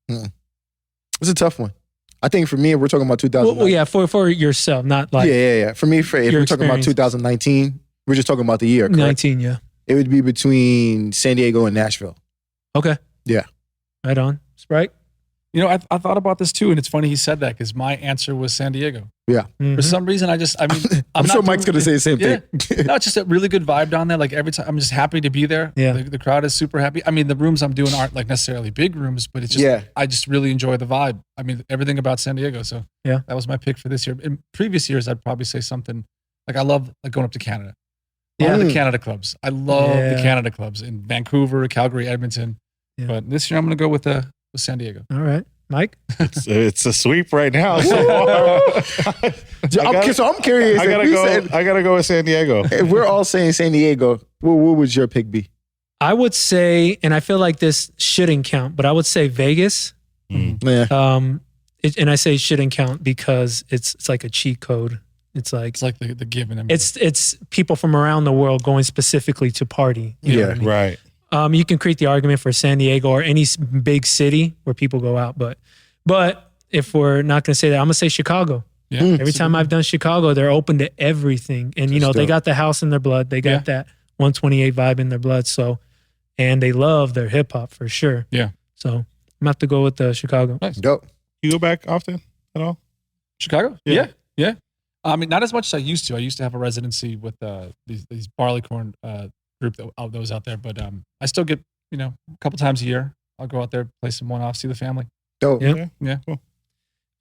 It's a tough one. I think for me, if we're talking about 2000. Well, yeah, for yourself, not like yeah. For me, if your we're talking about experience. 2019, we're just talking about the year, correct? 19. Yeah. It would be between San Diego and Nashville. Okay. Yeah. Right on. Sprite. I thought about this too, and it's funny he said that because my answer was San Diego. Yeah. Mhm. For some reason, I'm I'm sure not Mike's going to say the same Yeah. thing. No, it's just a really good vibe down there. Like every time, I'm just happy to be there. Yeah. The crowd is super happy. I mean, the rooms I'm doing aren't like necessarily big rooms, but it's just, Yeah. I just really enjoy the vibe. I mean, everything about San Diego. So Yeah. that was my pick for this year. In previous years, I'd probably say something like I love like going up to Canada. Yeah. The Canada clubs. I love Yeah. the Canada clubs in Vancouver, Calgary, Edmonton. Yeah. But this year, I'm going to go with San Diego. All right. Mike? It's a sweep right now. So I'm curious. I gotta go with San Diego. If we're all saying San Diego, what would your pick be? I would say, and I feel like this shouldn't count, but I would say Vegas. Yeah. And I say shouldn't count because it's like a cheat code. It's like It's like the given. it's people from around the world going specifically to party. You know Yeah. what I mean? Right. You can create the argument for San Diego or any big city where people go out, but if we're not going to say that, I'm going to say Chicago. Yeah. Every time I've done Chicago, they're open to everything, and they dope. got the house in their blood. They got that 128 vibe in their blood. So, and they love their hip hop for sure. Yeah. So I'm gonna have to go with Chicago. Nice. Dope. You go back often at all? Chicago? Yeah. Yeah. I mean, not as much as I used to. I used to have a residency with these barleycorn group that was out there, but I still get, a couple times a year. I'll go out there, play some one-off, see the family. Dope. Yeah. Yeah. Cool.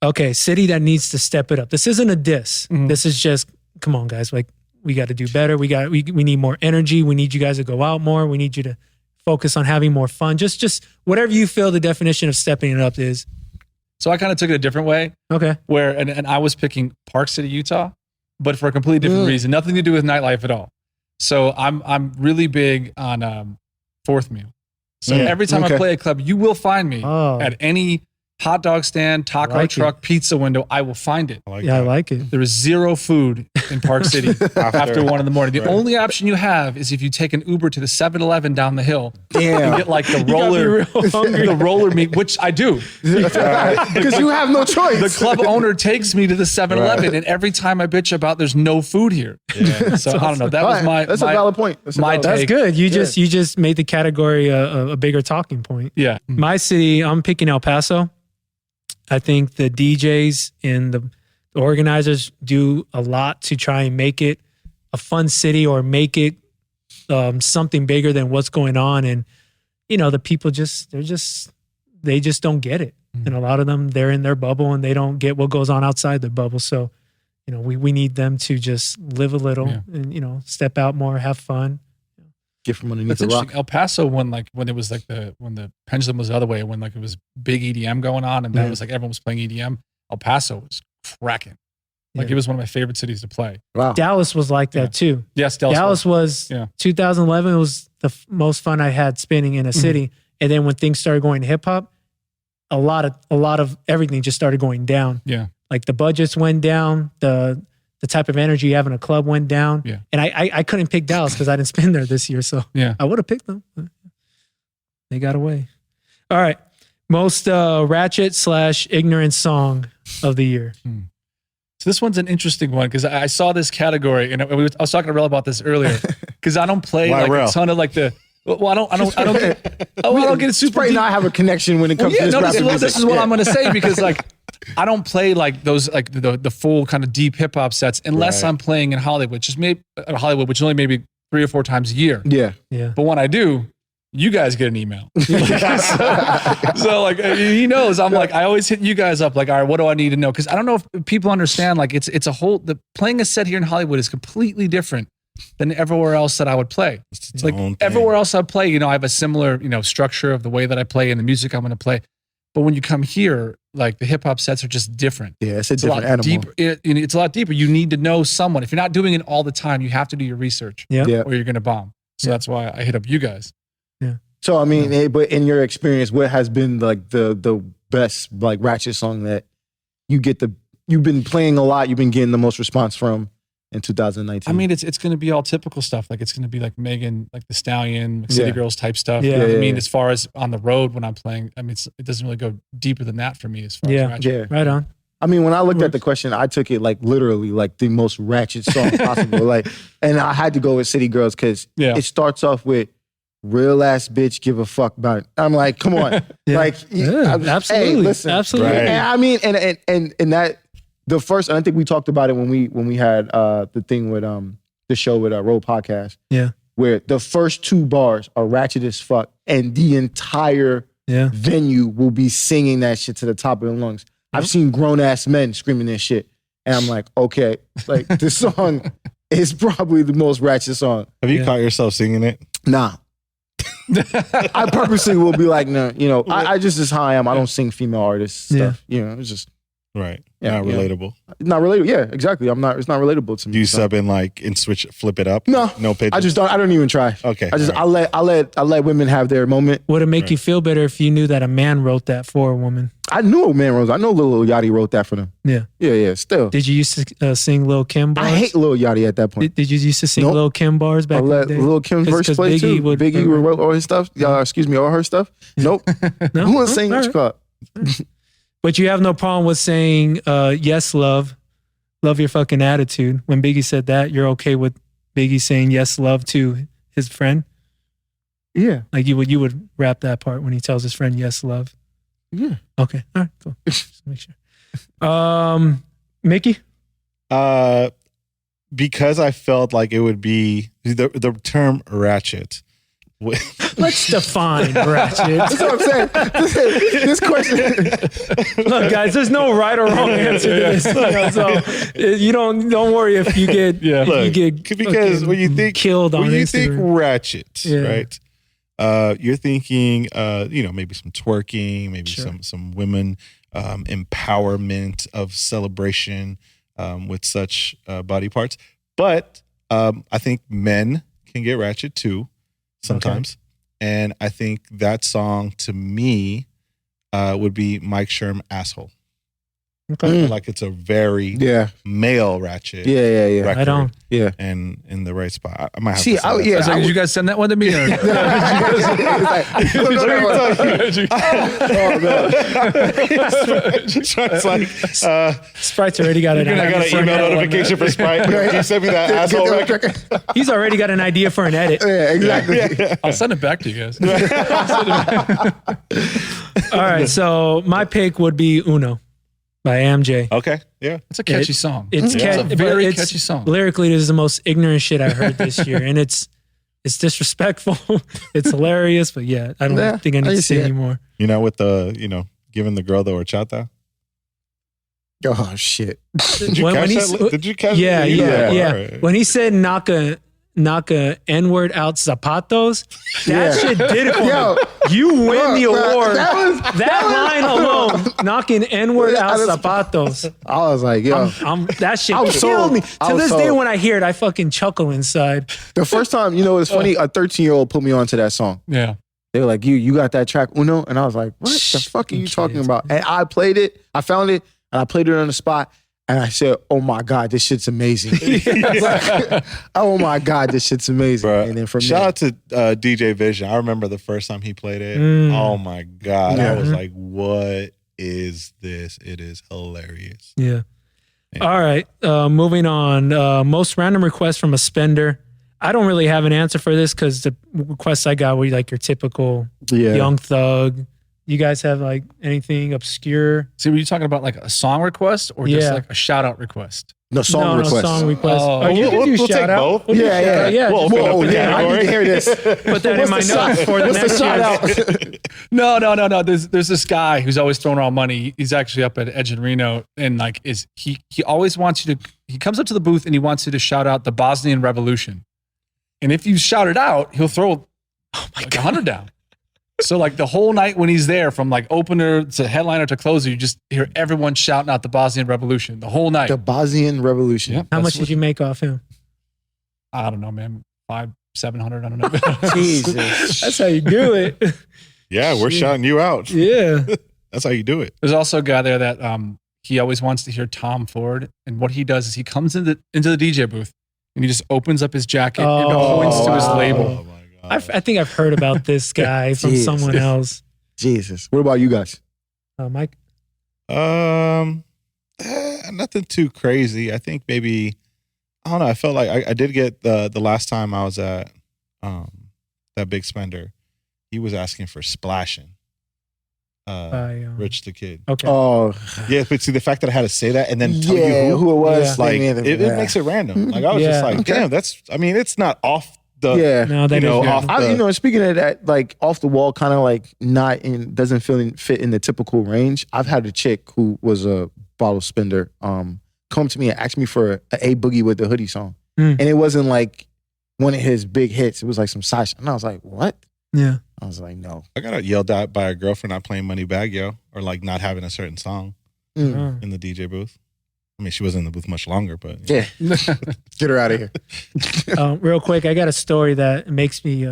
Okay, city that needs to step it up. This isn't a diss. Mhm. This is just, come on, guys. Like, we got to do better. We need more energy. We need you guys to go out more. We need you to focus on having more fun. Just whatever you feel the definition of stepping it up is. So I kind of took it a different way Okay. where, and I was picking Park City, Utah, but for a completely different reason. Nothing to do with nightlife at all. So I'm really big on fourth meal. So every time I play a club, you will find me Oh. at any hot dog stand, taco Like truck, pizza window. I will find it. I I like it. There is zero food in Park City after 1 in the morning. The only option you have is if you take an Uber to the 7-Eleven down the hill and Damn. get like the You got me roller, real hungry. the roller meat, which I do. Because you have no choice. The club owner takes me to the 7-Eleven, and every time I bitch about there's no food here. So I don't know. That was my That's a valid point. That's a my valid take. That's good. You just made the category a bigger talking point. Yeah. My city, I'm picking El Paso. I think the DJs and the organizers do a lot to try and make it a fun city or make it something bigger than what's going on. And, the people they just don't get it. And a lot of them, they're in their bubble and they don't get what goes on outside their bubble. So, we need them to just live a little and, step out more, have fun. Get from underneath That's the interesting. rock. El Paso, when it was like when the pendulum was the other way, when like it was big EDM going on, and that was like everyone was playing EDM. El Paso was cracking. Like Yeah. it was one of my favorite cities to play. Wow. Dallas was like that too. Yes, Dallas was 2011 was the most fun I had spinning in a city. And then when things started going to hip hop, a lot of everything just started going down. Yeah. Like the budgets went down, the type of energy you have in a club went down. Yeah. And I couldn't pick Dallas because I didn't spin there this year. So Yeah. I would have picked them. They got away. All right. Most ratchet/ignorant song of the year. So this one's an interesting one because I saw this category, and I was talking to Rell about this earlier because I don't play Why like Rell? a ton of like the. Well, I don't get it super Spryte deep. and I have a connection when it comes to this rap music. This is what I'm going to say because like I don't play like those, like the full kind of deep hip hop sets unless Right. I'm playing in Hollywood, which is only maybe 3 or 4 times a year. Yeah. Yeah. But when I do, you guys get an email. so like he knows. I'm like, I always hit you guys up. Like, all right, what do I need to know? Because I don't know if people understand. Like, it's a whole. The playing a set here in Hollywood is completely different than everywhere else that I would play. It's Like everywhere else I play, I have a similar structure of the way that I play and the music I'm going to play. But when you come here, like the hip hop sets are just different. Yeah, it's a It's different a lot animal. deeper. It's a lot deeper. You need to know someone. If you're not doing it all the time, you have to do your research, Yeah. Yeah. or you're going to bomb. So that's why I hit up you guys. So I mean, but in your experience, what has been like the best like ratchet song that you've been playing a lot, you've been getting the most response from in 2019? I mean, it's going to be all typical stuff. Like it's going to be like Megan, like the Stallion, like City Yeah. Girls type stuff. Yeah. You know what Yeah, I mean, yeah. as far as on the road when I'm playing, I mean, it doesn't really go deeper than that for me as far Yeah. as ratchet. yeah. Right on. I mean, when I looked at the question, I took it like literally like the most ratchet song possible. Like, and I had to go with City Girls because Yeah. it starts off with real ass bitch give a fuck about it. I'm like, come on. Yeah. Like, Yeah, hey, absolutely. listen. Absolutely. Right. And I mean, and that the first, and I think we talked about it when we had the thing with the show with Roll Podcast. Yeah. Where the first 2 bars are ratchet as fuck, and the entire Yeah. venue will be singing that shit to the top of their lungs. I've seen grown ass men screaming this shit, and I'm like, okay, like this song is probably the most ratchet song. Have you Yeah. caught yourself singing it? Nah. I purposely will be like, no, I just is how I am. I don't sing female artists stuff. It's just Right. Yeah, Not yeah. relatable. not relatable. Yeah, exactly. It's not relatable to me. Do you so. sub in like and flip it up? No. No pitch. I don't even try. Okay. I just all right. I let women have their moment. Would it make Right. you feel better if you knew that a man wrote that for a woman? I knew Man Rose. I know Lil Yachty wrote that for them. Yeah. Yeah. Still, Did you used to sing Lil Kim bars? I hate Lil Yachty at that point. Did you used to sing Nope. Lil Kim bars back I in let the day? Lil Kim 'Cause- verse 'cause play too. Biggie wrote all his stuff. All her stuff. Nope. No? Who was saying All what you call? But you have no problem with saying, yes, love your fucking attitude. When Biggie said that, you're okay with Biggie saying yes, love to his friend? Yeah. Like you would rap that part when he tells his friend yes, love. Yeah. Okay. All right, cool. Just make sure. Miki? Because I felt like it would be the term ratchet. Let's define ratchet. That's what I'm saying. This question. Look, guys, there's no right or wrong answer to this. So you don't worry if you get Look, get because fucking when you think killed on when you Instagram. think ratchet, Yeah. right? You're thinking, maybe some twerking, maybe Sure. some women empowerment of celebration with such body parts. But I think men can get ratchet too sometimes, and I think that song to me would be Mike Sherm "Asshole." Okay. Like it's a very Yeah. male ratchet. Yeah. record, Right on. Yeah. and in the right spot. I might have See, to say that. I was like, did you guys send that one to me? Or? It's like, Sprite's already got an I got idea. an email notification for Spryte. Can you send me that asshole record? He's already got an idea for an edit. Yeah, exactly. I'll send it back to you guys. All right, so my pick would be Uno by AMJ. Okay, yeah. It's a catchy song. It's It's a but very it's- catchy song. Lyrically, this is the most ignorant shit I heard this year, and it's disrespectful. It's hilarious, but yeah, I don't Yeah, think I need I to see say it. anymore. With the, giving the girl the horchata. Oh shit. Did you catch that? Did you catch Yeah, that? yeah. All right. When he said knock a N-word out zapatos, that shit did it for Yo, me. You win the bro, award. that That line alone, knocking N-word out I just- zapatos. I was like, yo. That shit I was killed sold. me. I To was this day, sold. when I hear it, I fucking chuckle inside. The first time, it's funny, a 13-year-old put me onto that song. Yeah. They were like, you got that track Uno? And I was like, what the fuck are you talking about? And I played it, I found it, and I played it on the spot. And I said, oh my God, this shit's amazing. Oh my God, this shit's amazing. Bruh, And then from shout there, out to DJ Vision. I remember the first time he played it. Oh my God. Yeah. I was like, what is this? It is hilarious. Yeah. Yeah. All right. Moving on. Most random request from a spender. I don't really have an answer for this because the requests I got were like your typical yeah. Young Thug, You guys have like anything obscure? See, were you talking about like a song request or just Yeah. like a shout out request? No song request. No song request. Oh. You can do We'll shout take out. both. We'll do Yeah, shout out. yeah. Yeah. We'll just open up Whoa, the yeah, I need to hear this. put that in my What's the notes for the What's the next shout year. out? No. There's this guy who's always throwing around money. He's actually up at Edge and Reno, and like he always wants you to. He comes up to the booth and he wants you to shout out the Bosnian Revolution, and if you shout it out, he'll throw like 100 down. So like the whole night when he's there, from like opener to headliner to closer, you just hear everyone shouting out the Bosnian Revolution the whole night. The Bosnian Revolution. Yeah, How that's much did you make off him? I don't know, man. 500-700. I don't know. Jesus. That's how you do it. Yeah, we're shouting you out. Yeah. That's how you do it. There's also a guy there that he always wants to hear Tom Ford, and what he does is he comes into the DJ booth and he just opens up his jacket and points to his wow. label. Oh my god. I think I've heard about this guy from Jeez. someone else. Jesus. What about you guys? Mike? Nothing too crazy. I think maybe I don't know. I felt like I did get the last time I was at that Big Spender. He was asking for Splashing. Rich the Kid. Okay. Oh, Yeah, but see the fact that I had to say that and then tell yeah, you who it was. Yeah. like Man, it makes it random. Like I was Yeah. just like, Okay. damn, that's. I mean, it's not off the. Yeah. No, that you know, is off random. the, Speaking of that, like off the wall, kind of like not in, doesn't fit in the typical range. I've had a chick who was a bottle spender come to me and ask me for a Boogie with the Hoodie song. Mm. And it wasn't like one of his big hits. It was like some side shit. And I was like, what? Yeah. I was like, no. I got yelled at by a girl for not playing Money Bag Yo or like not having a certain song Mm. in the DJ booth. I mean, she wasn't in the booth much longer, but Yeah. Get her out of here. Real quick, I got a story that makes me,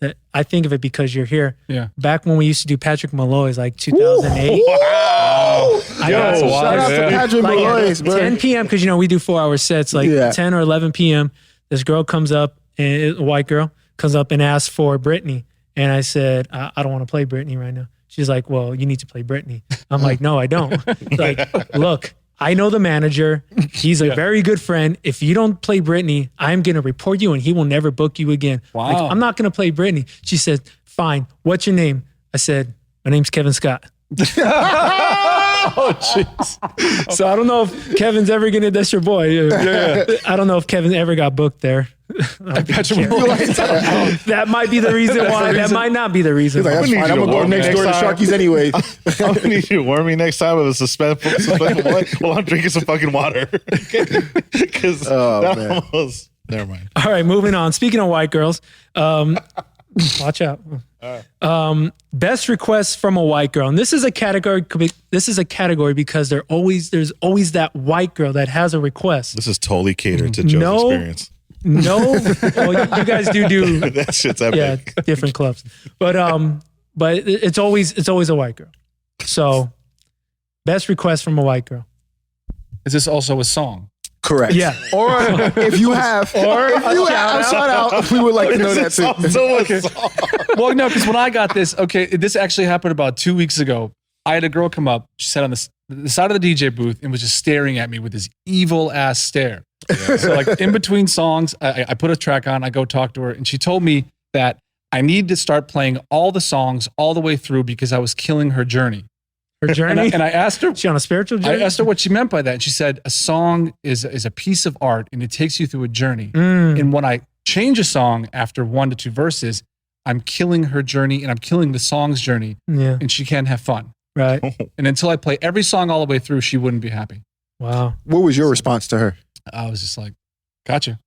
that I think of it because you're here. Yeah. Back when we used to do Patrick Malloy's, like 2008. Wow. I got Yo, Shout out to Yeah. Patrick like Malloy's, bro. 10 p.m. because, you know, we do 4-hour sets, like Yeah. 10 or 11 p.m. This girl comes up, and a white girl comes up and asks for Britney. And I said, I don't want to play Britney right now. She's like, well, you need to play Britney. I'm like, no, I don't. Like, look, I know the manager. He's a very good friend. If you don't play Britney, I'm going to report you and he will never book you again. Wow. Like, I'm not going to play Britney. She said, fine. What's your name? I said, my name's Kevin Scott. Oh, jeez. So I don't know if Kevin's ever going to, that's your boy. Yeah. I don't know if Kevin ever got booked there. Patrick Malloy's. That might be the reason why. That might not be the reason. He's like, why. that's I'm gonna fine. need I'm you going to to go warn me next door to next time. Sharky's anyway. I'm gonna need you to warn me next time with a suspended what? Well, I'm drinking some fucking water. Because that man. almost. Never mind. All right, moving on. Speaking of white girls, watch out. Best requests from a white girl, and this is a category. This is a category because there's always that white girl that has a request. This is totally catered to Joe's No. experience. No, well, you guys do. That shit's epic. Yeah, different clubs, but it's always a white girl. So, best request from a white girl. Is this also a song? Correct. Yeah. Or if you have, or if you have a shout out, we would like to know that It's too. also a song. Well, no, because when I got this, this actually happened about 2 weeks ago. I had a girl come up. She sat on the side of the DJ booth and was just staring at me with this evil ass stare. So like in between songs, I put a track on, I go talk to her, and she told me that I need to start playing all the songs all the way through because I was killing her journey. Her journey. And I asked her, She on a spiritual journey. I asked her what she meant by that. And she said, a song is a piece of art and it takes you through a journey. And when I change a song after 1 to 2 verses, I'm killing her journey and I'm killing the song's journey, Yeah. and she can't have fun. Right. And until I play every song all the way through, she wouldn't be happy. Wow. What was your response to her? I was just like, gotcha.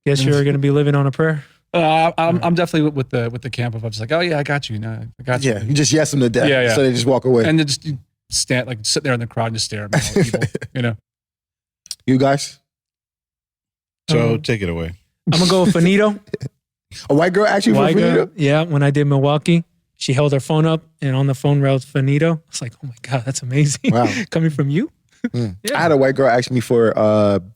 Guess you're going to be living on a prayer. I'm definitely with the camp of, I was like, oh yeah, I got you. No, I got you. Yeah, you just yes them to death. Yeah, yeah. So they just walk away. And then just stand, like sit there in the crowd and just stare at me all evil, you know? You guys, Joe, take it away. I'm gonna go with Finito. a white girl actually for White girl. Finito? Yeah, when I did Milwaukee, she held her phone up and on the phone wrote Finito. I was like, oh my God, that's amazing. Wow. Coming from you? I had a white girl ask me for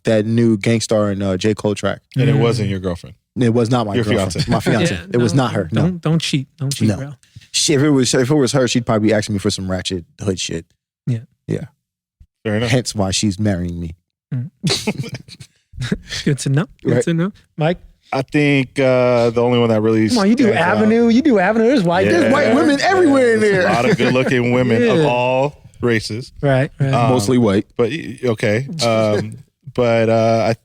that new Gangstar and J. Cole track. And it wasn't your girlfriend. It was not my Your girlfriend. fiance. My fiance. Yeah, It was no, not her. No. Don't cheat. Don't cheat, No. bro. She, if it was her, she'd probably be asking me for some ratchet hood shit. Fair enough. Hence why she's marrying me. Good to know. Good Right. to know. Mike? I think the only one that really Come on, you do stands out- Avenue. You do Avenue. There's white. Yeah. There's white women everywhere in There's there. A lot of good-looking women of Yeah. all races. Right. Mostly white. But okay. But I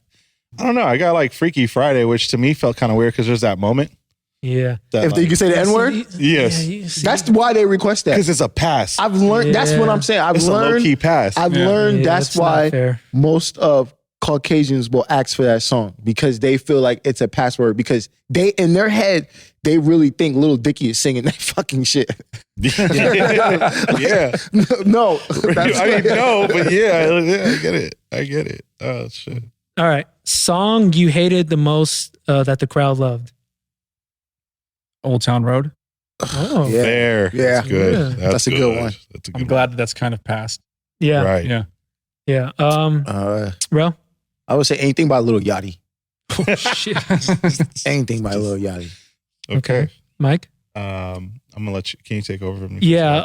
don't know. I got like Freaky Friday, which to me felt kind of weird because there's that moment. Yeah. That, If you can say the N word, Yes. that's why they request that. because it's a pass. I've learned. That's what I'm saying. I've It's a learned. low-key pass. I've Yeah. learned Yeah, that's not why fair. most of Caucasians will ask for that song because they feel like it's a password because they in their head they really think Lil Dicky is singing that fucking shit. yeah. No, I mean, no, but yeah, I get it. Oh, shit. All right. Song you hated the most that the crowd loved. Old Town Road. Oh. Yeah. Fair. Yeah. That's good. Yeah. That's a good one. That's a good I'm glad that that's kind of passed. Yeah. one. Right. Yeah. Yeah. Rel? I would say anything by Lil Yachty. Shit. Anything by Lil Yachty. Okay. Mike? I'm gonna let you. Can you take over from me? Yeah.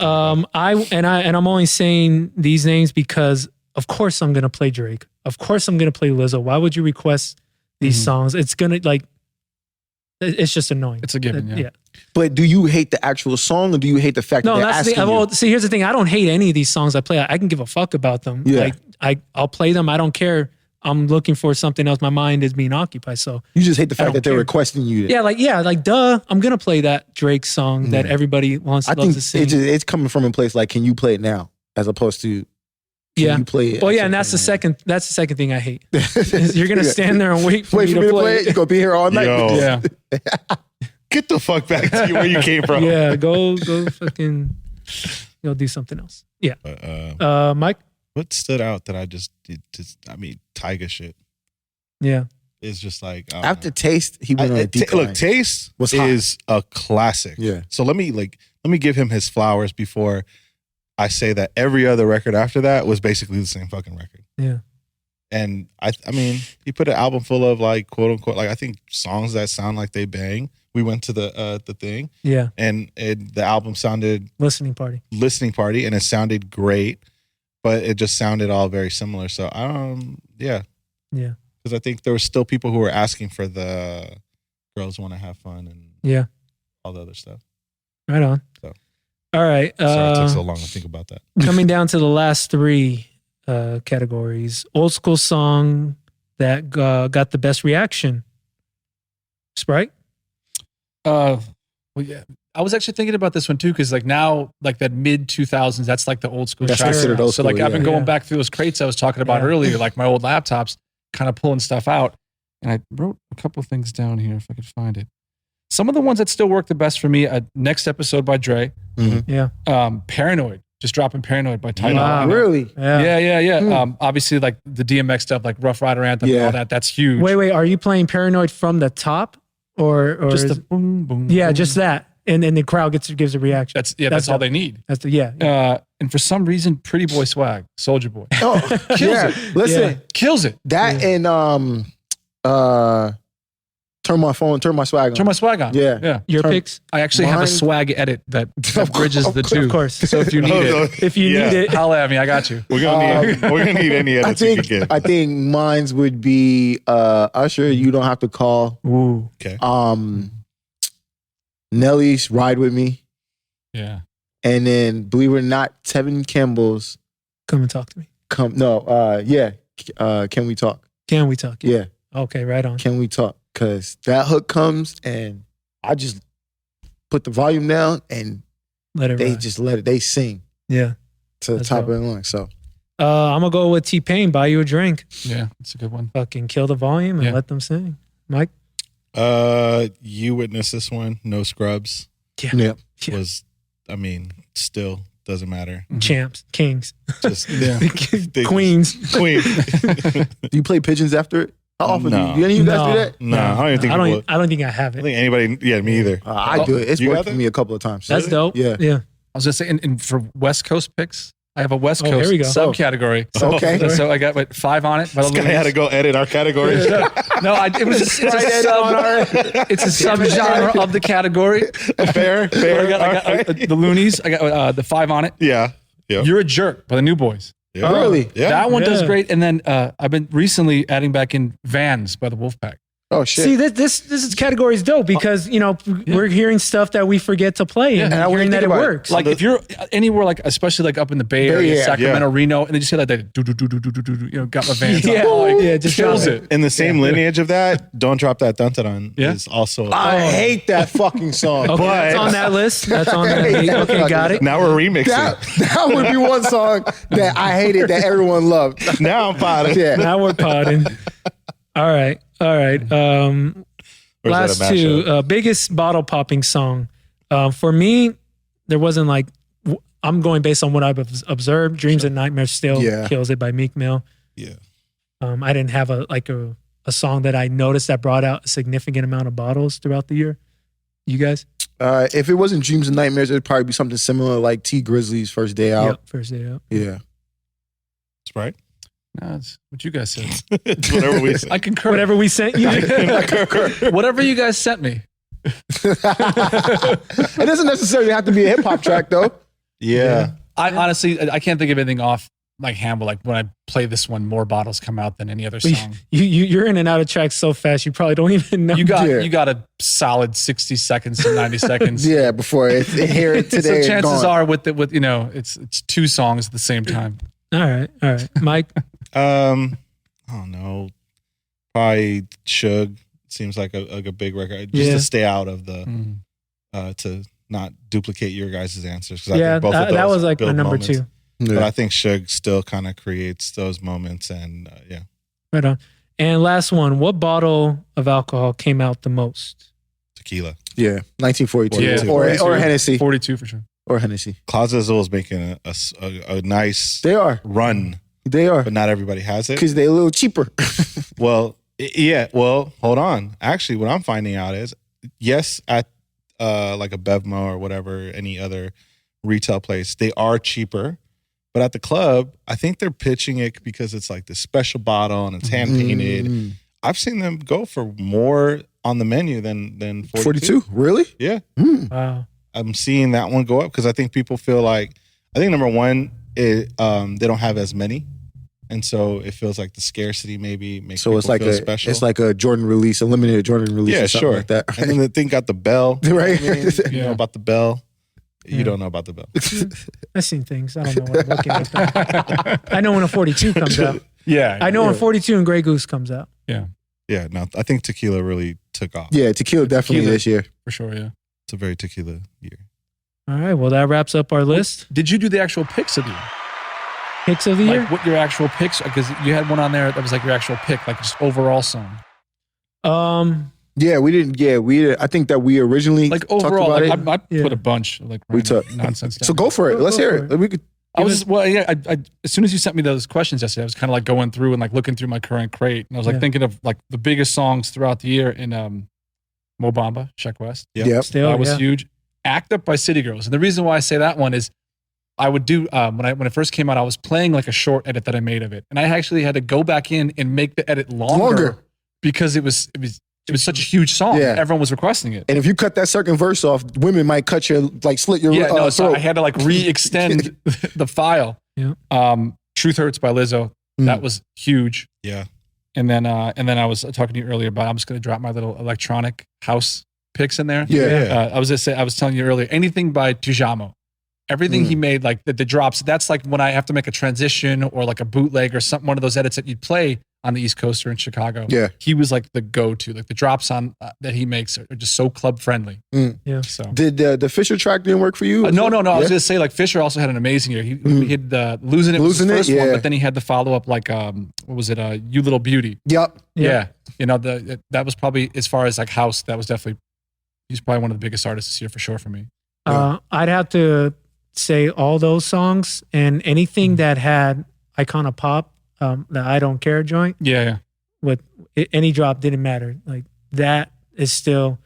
I'm only saying these names because of course I'm gonna play Drake. Of course I'm gonna play Lizzo. Why would you request these songs? It's gonna it's just annoying. It's a given. Yeah. But do you hate the actual song or do you hate the fact No, that they're that's the asking thing. you? Well, see, here's the thing. I don't hate any of these songs I play. I can give a fuck about them. Yeah. Like I'll play them. I don't care. I'm looking for something else. My mind is being occupied. So You just hate the I fact don't that they're care. requesting you. like duh. I'm gonna play that Drake song that everybody wants I loves think to sing. it's coming from a place like, can you play it now? As opposed to, can you play it? Well, at yeah, and some that's the second thing I hate. point? You're gonna stand there and wait for Wait me for to play it. You're it. gonna be here all night. Yo. Yeah. Get the fuck back to where you came from. Yeah, go fucking go do something else. Yeah. Mike? What stood out that Tyga shit. Yeah. It's just like After Taste, he went on a decline. look, Taste Was hot. is a classic. Yeah. So let me give him his flowers before I say that every other record after that was basically the same fucking record. Yeah. And I mean, he put an album full of like quote unquote I think songs that sound like they bang. We went to the thing Yeah. and the album sounded Listening party. listening party and it sounded great, but it just sounded all very similar. So yeah. Yeah. Because I think there were still people who were asking for the girls want to have fun and Yeah. all the other stuff. Right on. So. All right. Sorry it took so long to think about that. Coming down to the last three categories. Old school song that got the best reaction. Spryte? Well, yeah. I was actually thinking about this one too, because like now, like that mid 2000s, that's like the old school. That's track. considered old So like school, I've been yeah. going Yeah. back through those crates I was talking about Yeah. earlier, like my old laptops, kind of pulling stuff out. And I wrote a couple of things down here if I could find it. Some of the ones that still work the best for me, Next Episode by Dre. Yeah. Paranoid, just dropping Paranoid by Tidal. Wow. Really? Yeah. Yeah. Obviously, like the DMX stuff, like Rough Rider Anthem and Yeah. all that, that's huge. Wait. Are you playing Paranoid from the top? Or just is- the boom, boom. yeah, boom. just that. And then the crowd gives a reaction. That's all they need. That's the And for some reason, Pretty Boy Swag, Soldier Boy, Oh, yeah. it. Listen, Yeah. kills it. that and turn my swag on. Turn my swag on. Yeah. Your Turn- picks? I actually have a Mine- swag edit that Of bridges course, the two. Of course. So if you need it, If you need it. holla at me. I got you. We're gonna need any I edits you can think get. mine's would be Usher, You Don't Have to Call. Ooh. Okay. Nelly's Ride With Me. Yeah. And then, believe it or not, Tevin Campbell's Come and talk to me. Can We Talk? Can we talk? Yeah, Okay, right on. Can We Talk? Because that hook comes and I just put the volume down and Let it they ride. just let it, they sing Yeah. to the That's top dope. of the line. So I'm going to go with T-Pain, Buy You a Drink. Yeah. That's a good one. Fucking kill the volume and Yeah. let them sing. Mike? You witnessed this one. No Scrubs yeah. Yeah. still doesn't matter. Champs. Kings. Just They- Queens. Queen. Do you play Pigeons after it? How often No. do any of you guys No. do that? No, I don't even think people- I don't think I have I it. think anybody. Yeah, me either. I do it. It's You worked have for it? me a couple of times. That's dope. Yeah. Yeah. I was just saying, and for West Coast picks, I have a West Oh, here Coast we go. subcategory. Okay. So I got 5 on it. By the This guy had to go edit our categories. No, it was it's a subgenre of the category. Fair. I got the Loonies. I got the 5 on it. Yeah. Yeah. You're a Jerk by the New Boys. Yeah. Really? Yeah. That one does Yeah. great. And then I've been recently adding back in Vans by the Wolfpack. Oh shit. See, this category is dope because we're hearing stuff that we forget to play, and And I hearing wouldn't that think it about it. works. Like if you're anywhere, like especially like up in the Bay Area, yeah, Sacramento, Reno, and they just hear like that, got my Vans Yeah. on, like, Yeah, just kills drop it. In the same lineage of that, Don't Drop That Dun-Dun is also. I hate that fucking song. Okay, that's on that list. That's on that. Okay, got it. Now we're remixing. That would be one song that I hated that everyone loved. Now I'm potting. Yeah. Now we're potting. All right. Or is Last that a two. mashup? Biggest bottle popping song. For me, there wasn't like. I'm going based on what I've observed. Dreams and Nightmares still kills it by Meek Mill. Yeah. I didn't have a song that I noticed that brought out a significant amount of bottles throughout the year. You guys? If it wasn't Dreams and Nightmares, it'd probably be something similar like T Grizzly's First Day Out. Yep, first day out. Yeah. Sprite? No, it's what you guys said. It's whatever we say. I concur. Whatever we sent you. Whatever you guys sent me. It doesn't necessarily have to be a hip hop track though. Yeah. I honestly, I can't think of anything off like Hamble. Like when I play this one, more bottles come out than any other song. You're in and out of tracks so fast, you probably don't even know. You got a solid 60 seconds to 90 seconds. Yeah, before it here today. So chances gone. are with it's two songs at the same time. All right, Mike. I don't know. Probably Suge seems like a big record. Just to stay out of the to not duplicate your guys' answers. I think both of those that was like my build number moments. 2. Yeah. But I think Suge still kind of creates those moments, and Right on. And last one, what bottle of alcohol came out the most? Tequila. Yeah, 1942 Yeah, or 42. Hennessy 42 for sure. or Hennessy. Closet Azul is making a nice They are, run, but not everybody has it. because they're a little cheaper. Well, yeah. Well, hold on. Actually, what I'm finding out is, yes, at like a Bevmo or whatever, any other retail place, they are cheaper. But at the club, I think they're pitching it because it's like this special bottle and it's hand painted. I've seen them go for more on the menu than 42. 42, really? Yeah, Wow. I'm seeing that one go up because I think people feel like, I think number one, they don't have as many. And so it feels like the scarcity maybe makes So it's people like feel special. it's like a Jordan release, a limited Jordan release, Yeah, or something sure. like that. And then the thing got the bell. Right. You know what I mean? You know about the bell. Yeah. You don't know about the bell. I've seen things. I don't know what I'm looking at. I know when a 42 comes out. Yeah. I know when 42 and Grey Goose comes out. Yeah, no, I think tequila really took off. Yeah, tequila definitely Tequila. this year. For sure, yeah. It's a very tequila year. All right. Well, that wraps up our list. Did you do the actual picks of the year? Picks of the year. Like what your actual picks? Because you had one on there that was like your actual pick, like just overall song. Yeah, we didn't. Yeah, I think that we originally Like talked overall, about like, it. I Yeah. put a bunch of like We random took- nonsense down. So go for it. Let's Go hear for it. We could. I was I as soon as you sent me those questions yesterday, I was kind of like going through and like looking through my current crate, and I was like Yeah. thinking of like the biggest songs throughout the year in Mo Bamba, Sheck West. Yep. Still, That was yeah. huge. Act Up by City Girls. And the reason why I say that one is I would do when it first came out, I was playing like a short edit that I made of it. And I actually had to go back in and make the edit longer. Because it was such a huge song. Yeah. Everyone was requesting it. And if you cut that second verse off, women might cut your slit your So throat. I had to like re-extend the file. Yeah. Truth Hurts by Lizzo. That was huge. Yeah. And then I was talking to you earlier about I'm just gonna drop my little electronic house picks in there. Yeah. I was telling you earlier, anything by Tujamo. Everything he made, like the drops, that's like when I have to make a transition or like a bootleg or something, one of those edits that you'd play on the East Coast or in Chicago. Yeah. He was like the go-to. Like the drops on that he makes are just so club friendly. Yeah. So Did the Fisher track didn't work for you? no. I was Yeah? gonna say like Fisher also had an amazing year. He had Losing It was Losing his It, first one, yeah. but then he had the follow-up like what was it? You Little Beauty. Yep. Yeah. You know, that was probably, as far as like house, that was definitely, he's probably one of the biggest artists this year for sure for me. I'd have to say all those songs and anything that had Icona Pop, the I Don't Care joint, Yeah. with any drop didn't matter. Like that is still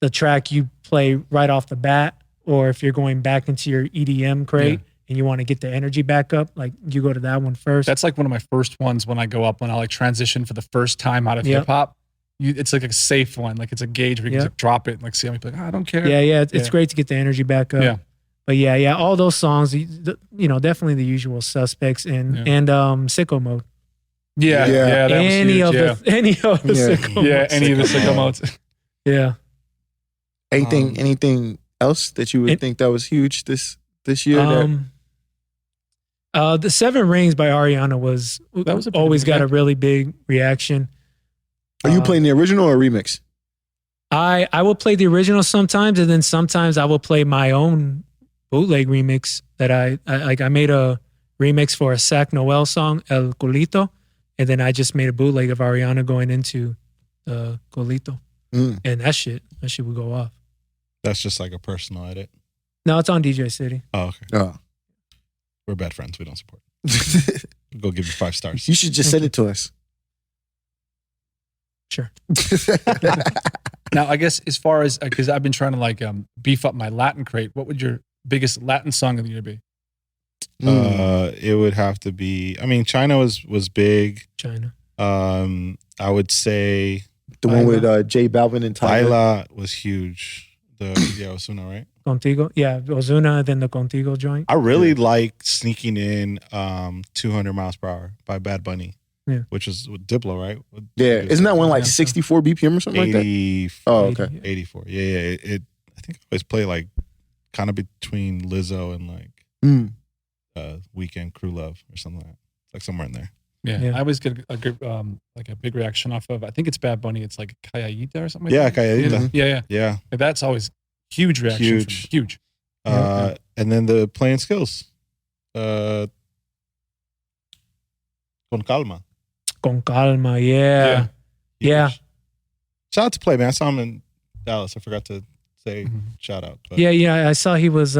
the track you play right off the bat, or if you're going back into your EDM crate and you want to get the energy back up, like you go to that one first. That's like one of my first ones when I go up, when I like transition for the first time out of Yep. hip hop. It's like a safe one. Like it's a gauge where you can Yep. just drop it and like see how many people, I don't care. yeah. It's Yeah. great to get the energy back up. Yeah. But yeah, all those songs, definitely the usual suspects and Sicko Mode. Yeah, Yeah. that was any huge, of yeah. the any of the Yeah. sicko Yeah, modes. any of the sicko modes. Yeah. Anything else that you would think that was huge this year? The Seven Rings by Ariana That was a pretty always big got a really big reaction. Are you playing the original or remix? I will play the original sometimes, and then sometimes I will play my own bootleg remix that I made a remix for a Sac Noel song, El Colito, and then I just made a bootleg of Ariana going into Colito. And that shit would go off. That's just like a personal edit. No, it's on DJcity. Oh, okay. Oh. We're bad friends. We don't support. We'll go give you 5 stars. You should just send it to us. Sure. Now, I guess as far as, because I've been trying to like beef up my Latin crate, what would your biggest Latin song of the year be? It would have to be, I mean, China was big. China. I would say The one with J Balvin and Tyler. Baila was huge. Ozuna, right? Contigo. Yeah, Ozuna, then the Contigo joint. I really like sneaking in 200 miles per hour by Bad Bunny. Yeah. Which was with Diplo, right? Yeah. Isn't that one like Yeah. 64 BPM or something like that? 84. Oh, okay. 84. Yeah. I think I always play like kind of between Lizzo and like Weekend Crew Love or something like that. It's like somewhere in there. Yeah. I always get a good, like a big reaction off of, I think it's Bad Bunny. It's like Calladita or something Yeah, like that. Calladita. Yeah. Yeah. That's always huge reaction. Huge. Huge. And then the playing skills. Con calma. Con calma. Yeah. Yeah. Shout out to Play, man. I saw him in Dallas. I forgot to say shout out. But Yeah. I saw he was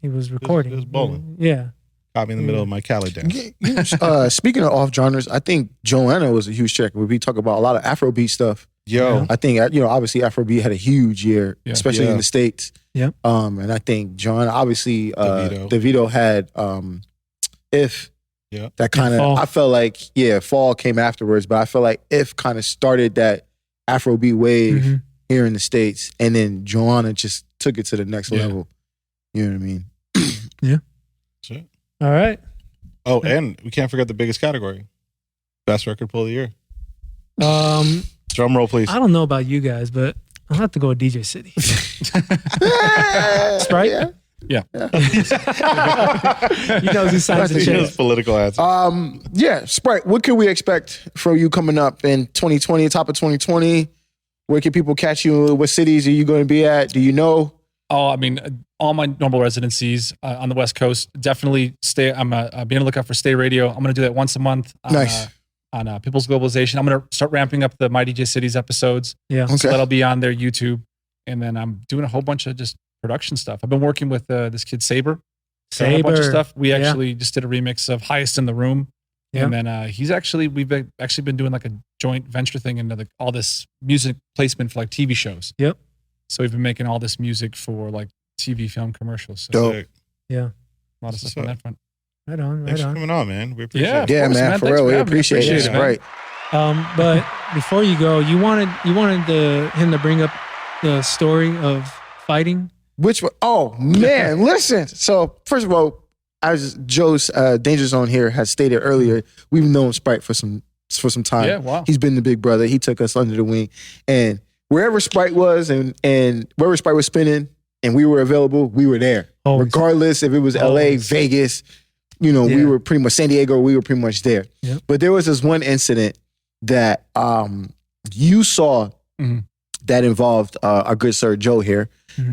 recording. He was bowling. Yeah. Caught me in the middle of my Cali dance. Speaking of off genres, I think Joanna was a huge check. We talk about a lot of Afrobeat stuff. Yo, I think obviously Afrobeat had a huge year, especially in the States. Yep. And I think Joanna, obviously, DeVito had If. Yeah. That kind of, I felt like, Fall came afterwards, but I feel like If kind of started that Afrobeat wave here in the States, and then Joanna just took it to the next level. You know what I mean? Yeah. Shit. All right. Oh, and we can't forget the biggest category. Best record pull of the year. Drum roll, please. I don't know about you guys, but I'll have to go with DJcity. Spryte? Yeah. He knows his signs and He knows shit. political answer. Spryte, what can we expect from you coming up in 2020, top of 2020? Where can people catch you? What cities are you going to be at? Do you know? Oh, I mean, all my normal residencies on the West Coast. Definitely stay. I'm being on the lookout for Stay Radio. I'm going to do that once a month. Nice. On People's Globalization. I'm going to start ramping up the My DJ Cities episodes. Yeah. Okay. So that'll be on their YouTube. And then I'm doing a whole bunch of just production stuff. I've been working with this kid, Saber. So a bunch of stuff. We actually just did a remix of Highest in the Room. Yeah. And then we've actually been doing like a joint venture thing into all this music placement for like TV shows. Yep. So we've been making all this music for like TV, film, commercials. So Dope. Yeah. a lot of stuff on that front. Right on. Thanks Right for on. coming on, man. We appreciate it. Yeah, course, man. man. For Thanks real, for we having me. appreciate it. Appreciate it, man. Right. But before you go, you wanted him to bring up the story of fighting. Which one? Oh, man. Listen. So, first of all, as Joe's DangerZone here has stated earlier, we've known Spryte for some time. Yeah, wow. He's been the big brother. He took us under the wing. And wherever Spryte was and wherever Spryte was spinning and we were available, we were there. Always. Regardless if it was LA, Always. Vegas, we were pretty much San Diego, we were pretty much there. Yep. But there was this one incident that you saw that involved our good sir Joe here,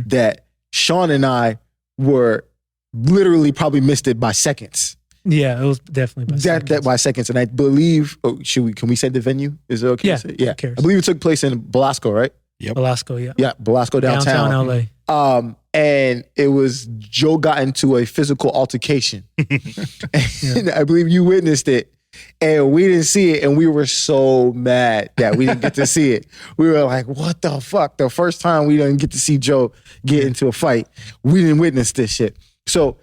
that Sean and I were literally probably missed it by seconds. Yeah, it was definitely That by seconds. And I believe, can we say the venue? Is it okay? Yeah, to say? Yeah. who cares? I believe it took place in Belasco, right? Velasco, yeah. Yeah, Belasco downtown. LA. And it was Joe got into a physical altercation. And I believe you witnessed it. And we didn't see it. And we were so mad that we didn't get to see it. We were like, what the fuck? The first time we didn't get to see Joe get into a fight, we didn't witness this shit. So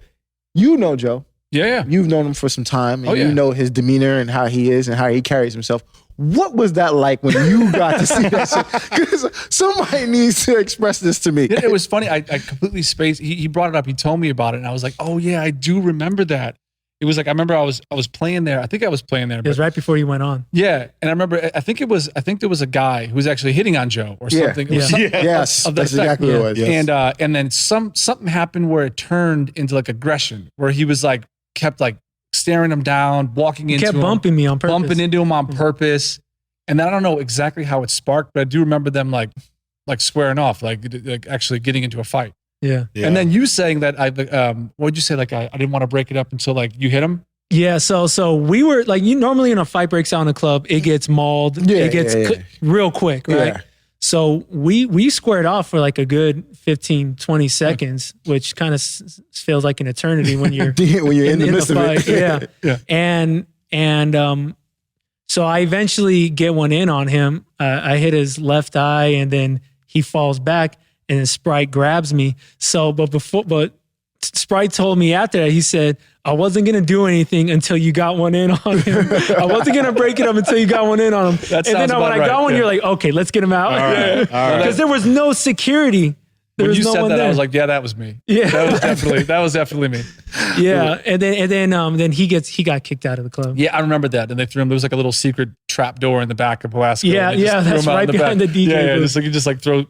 you know Joe. Yeah. You've known him for some time. And yeah. you know his demeanor and how he is and how he carries himself. What was that like when you got to see that shit? Because somebody needs to express this to me. It was funny. I completely spaced. He brought it up. He told me about it. And I was like, oh, yeah, I do remember that. It was like, I remember I was playing there. I think I was playing there. It was right before you went on. Yeah. And I remember, I think there was a guy who was actually hitting on Joe or something. Yeah. Something Yes, of that that's effect. exactly what it was. Yes. And then something happened where it turned into like aggression, where he was like, kept like staring him down, walking into him. Kept bumping me on purpose. Bumping into him on purpose. And then I don't know exactly how it sparked, but I do remember them like squaring off, like actually getting into a fight. Yeah. And then you saying that what'd you say? Like I didn't want to break it up until like you hit him. Yeah. So we were like, you normally when a fight breaks out in a club, it gets mauled. Yeah, it gets real quick, right? Yeah. So we squared off for like a good 15, 20 seconds, which kind of feels like an eternity when you're When you're in the midst of fight. it. Yeah. And so I eventually get one in on him. I hit his left eye, and then he falls back, and then Spryte grabs me. So, but Spryte told me after that, he said, I wasn't going to do anything until you got one in on him. I wasn't going to break it up until you got one in on him. That and then sounds when I about got right, one, yeah. you're like, okay, let's get him out. All right. Because there was no security. There When was you no said one that, there. I was like, yeah, that was me. Yeah. That was definitely me. Yeah. And then he got kicked out of the club. Yeah, I remember that. And they threw him. There was like a little secret trap door in the back of Pulaski. Yeah, and they just yeah, threw that's him out right in the behind back. the DJ Yeah, booth. just like you just like throw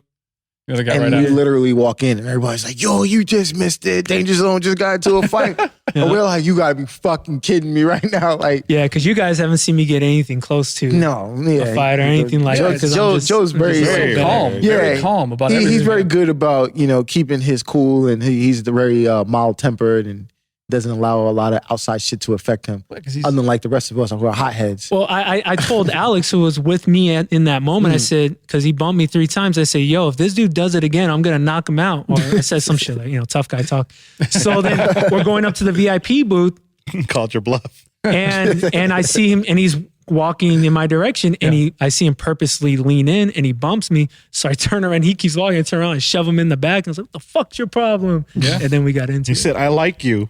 the guy And right we out. literally walk in and everybody's like, yo, you just missed it. Dainjazone just got into a fight. And we're like, you gotta be fucking kidding me right now. Like, Yeah, because you guys haven't seen me get anything close to a fight or anything like that. 'cause I'm just- Joe's I'm very, just so Very bad. calm. Yeah. Very calm about everything. he's very good about, keeping his cool, and he's very mild tempered and doesn't allow a lot of outside shit to affect him. Unlike the rest of us, who are hotheads. Well, I told Alex, who was with me in that moment, I said, because he bumped me 3 times, I said, yo, if this dude does it again, I'm going to knock him out. Or I said some shit like, tough guy talk. So then we're going up to the VIP booth, Called your bluff. and I see him, and he's walking in my direction, and I see him purposely lean in, and he bumps me. So I turn around, he keeps walking, I turn around and shove him in the back. And I was like, what the fuck's your problem? Yeah. And then we got into You it. said, I like you.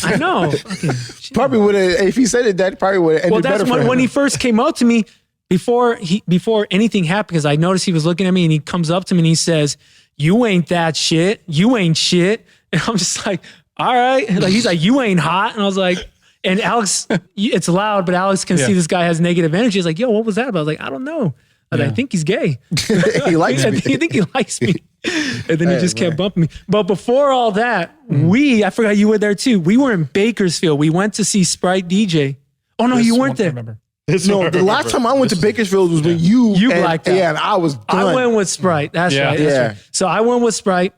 I know. Fucking shit. Probably would have, if he said it, that probably would have ended Well, better that's for him. when he first came up to me, before anything happened, because I noticed he was looking at me, and he comes up to me and he says, you ain't that shit. You ain't shit. And I'm just like, all right. Like, he's like, you ain't hot. And I was like, and Alex, it's loud, but Alex can see this guy has negative energy. He's like, yo, what was that about? I was like, I don't know. But I think he's gay. He likes I me. think he likes me. And then he just kept man. bumping me. But before all that, I forgot you were there too. We were in Bakersfield. We went to see Spryte DJ. Oh no, you weren't I there. remember. No, the last time I went to Bakersfield was when you blacked out. Yeah, and I was done. I went with Spryte. That's Yeah. right. That's Yeah. right. So I went with Spryte,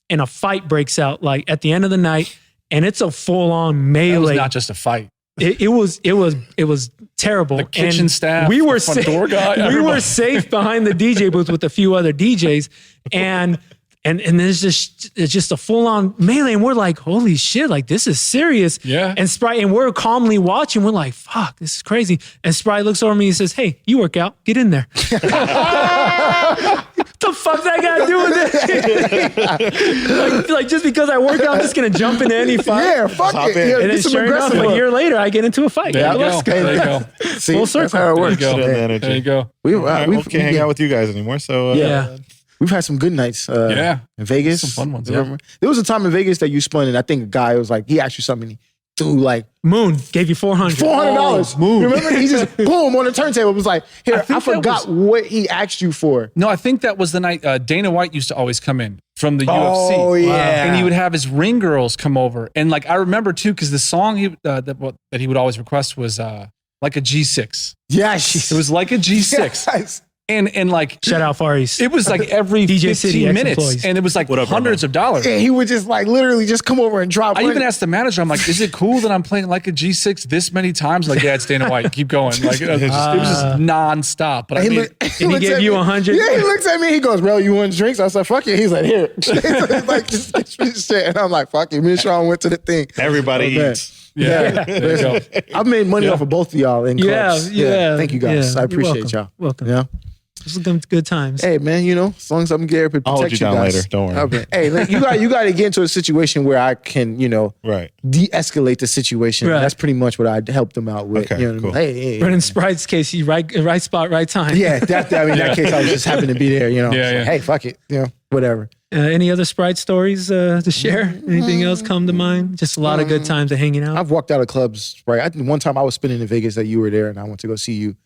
and a fight breaks out like at the end of the night, and it's a full-on That was melee. not just a fight. It was terrible. The kitchen And staff, we were the front safe. door guy, We were everybody. safe behind the DJ booth with a few other DJs, and there's just a full on melee, and we're like, holy shit, like this is serious. Yeah. And Spryte, and we're calmly watching. We're like, fuck, this is crazy. And Spryte looks over me and says, hey, you work out, get in there. The fuck that got to do with it? like just because I work out, I'm just gonna jump into any fight. Yeah, fuck Hop it. in. Yeah, And get then some sure enough, aggressive a ones. year later, I get into a fight. There you go. Let's go. There you go. See, Full circle. that's how it There you works. go. Good Yeah. energy. There you go. We Can't hang out with you guys anymore. So Yeah. We've had some good nights. Yeah. In Vegas. Some fun ones, Remember? There was a time in Vegas that you spun, and I think a guy was like, he asked you something, and he threw like Moon gave you $400. $400. Remember? He just boom on the turntable. Was like, here, I think that forgot what he asked you for. No, I think that was the night Dana White used to always come in from the UFC. Oh, yeah. And he would have his ring girls come over. And like I remember too, because the song that he would always request was like a G6. Yes. It was like a G6. Yes. And like Shout out Far East. it was like every DJcity 15 minutes. ex-employees. And it was like What up, hundreds of dollars. And he would just like literally just come over and drop. I even asked the manager, I'm like, is it cool that I'm playing like a G6 this many times? Like, yeah, it's Dana White. Keep going. Like, it was just nonstop. But I mean, and he gave you 100? Yeah, he looks at me. He goes, "Bro, you want drinks?" I said, "Fuck it." He's like, "Here." It's like just shit. And I'm like, "Fuck it." Me and Sean went to the thing. everybody Okay. eats. yeah, there you go. I've made money off of both of y'all in clubs. Yeah. Thank you guys. Yeah. I You're appreciate y'all. welcome. Yeah. This is good times. Hey man, as long as I'm there to protect I'll hold you down guys. later. Don't worry. Okay. Hey, look, you got to get into a situation where I can, Right. de-escalate the situation. Right. That's pretty much what I helped them out with. Okay, You know what I mean? cool. Hey. But in Spryte's case, he right spot, right time. Yeah, in that case, I was just happened to be there. Yeah, So, yeah. hey, fuck it. Whatever. Any other Spryte stories to share? Anything else come to mind? Just a lot of good times of hanging out. I've walked out of clubs, right? One time I was spinning in Vegas that you were there and I went to go see you.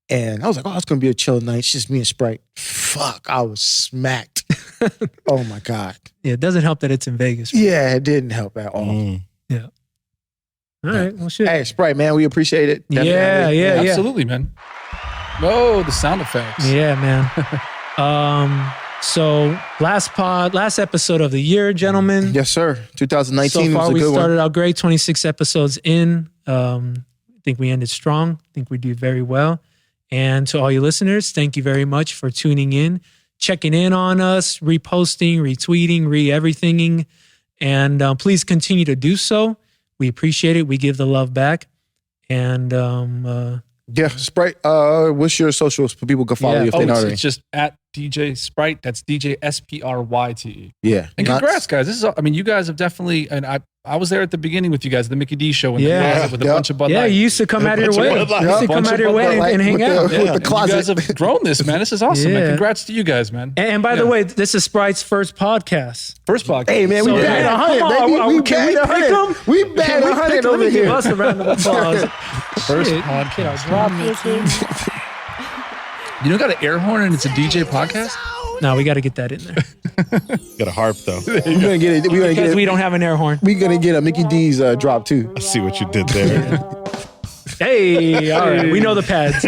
And I was like, oh, it's going to be a chill night. It's just me and Spryte. Fuck, I was smacked. Oh my God. Yeah, it doesn't help that it's in Vegas. Yeah, it didn't help at all. Yeah. All right, well, shit. Hey, Spryte, man, we appreciate it. Yeah, Absolutely, man. Oh, the sound effects. Yeah, man. So last episode of the year, gentlemen. Yes, sir. 2019 So far, was a we good started one. out great. 26 episodes in. I think we ended strong. I think we did very well. And to all you listeners, thank you very much for tuning in, checking in on us, reposting, retweeting, re-everythinging. And please continue to do so. We appreciate it. We give the love back. And Yeah, Spryte, what's your socials for people can follow you if they know it's just at DJ Spryte. That's DJ Spryte. Yeah. And congrats, guys. This is, I mean, you guys have definitely, and I was there at the beginning with you guys, the MikiDz Show in the closet with a bunch of Bud Yeah, Light. you used to come out of your way. You used to come out of your way and hang out. With the closet. You guys have grown this, man. This is awesome, Yeah. man. Congrats to you guys, man. And by the way, this is Spryte's first podcast. First podcast. Hey, man, we So, bagged yeah, 100, come on, baby. We can we bagged pick 100. them? We bagged 100 over Let me give here. us a round of applause. First Shit. podcast. You don't got an air horn and it's a DJ podcast? No, we got to get that in there. Got a harp though. We're gonna get it. We're gonna Because get we it. don't have an air horn. We're gonna get a MikiDz drop too. I see what you did there. Hey, all right. We know the pads.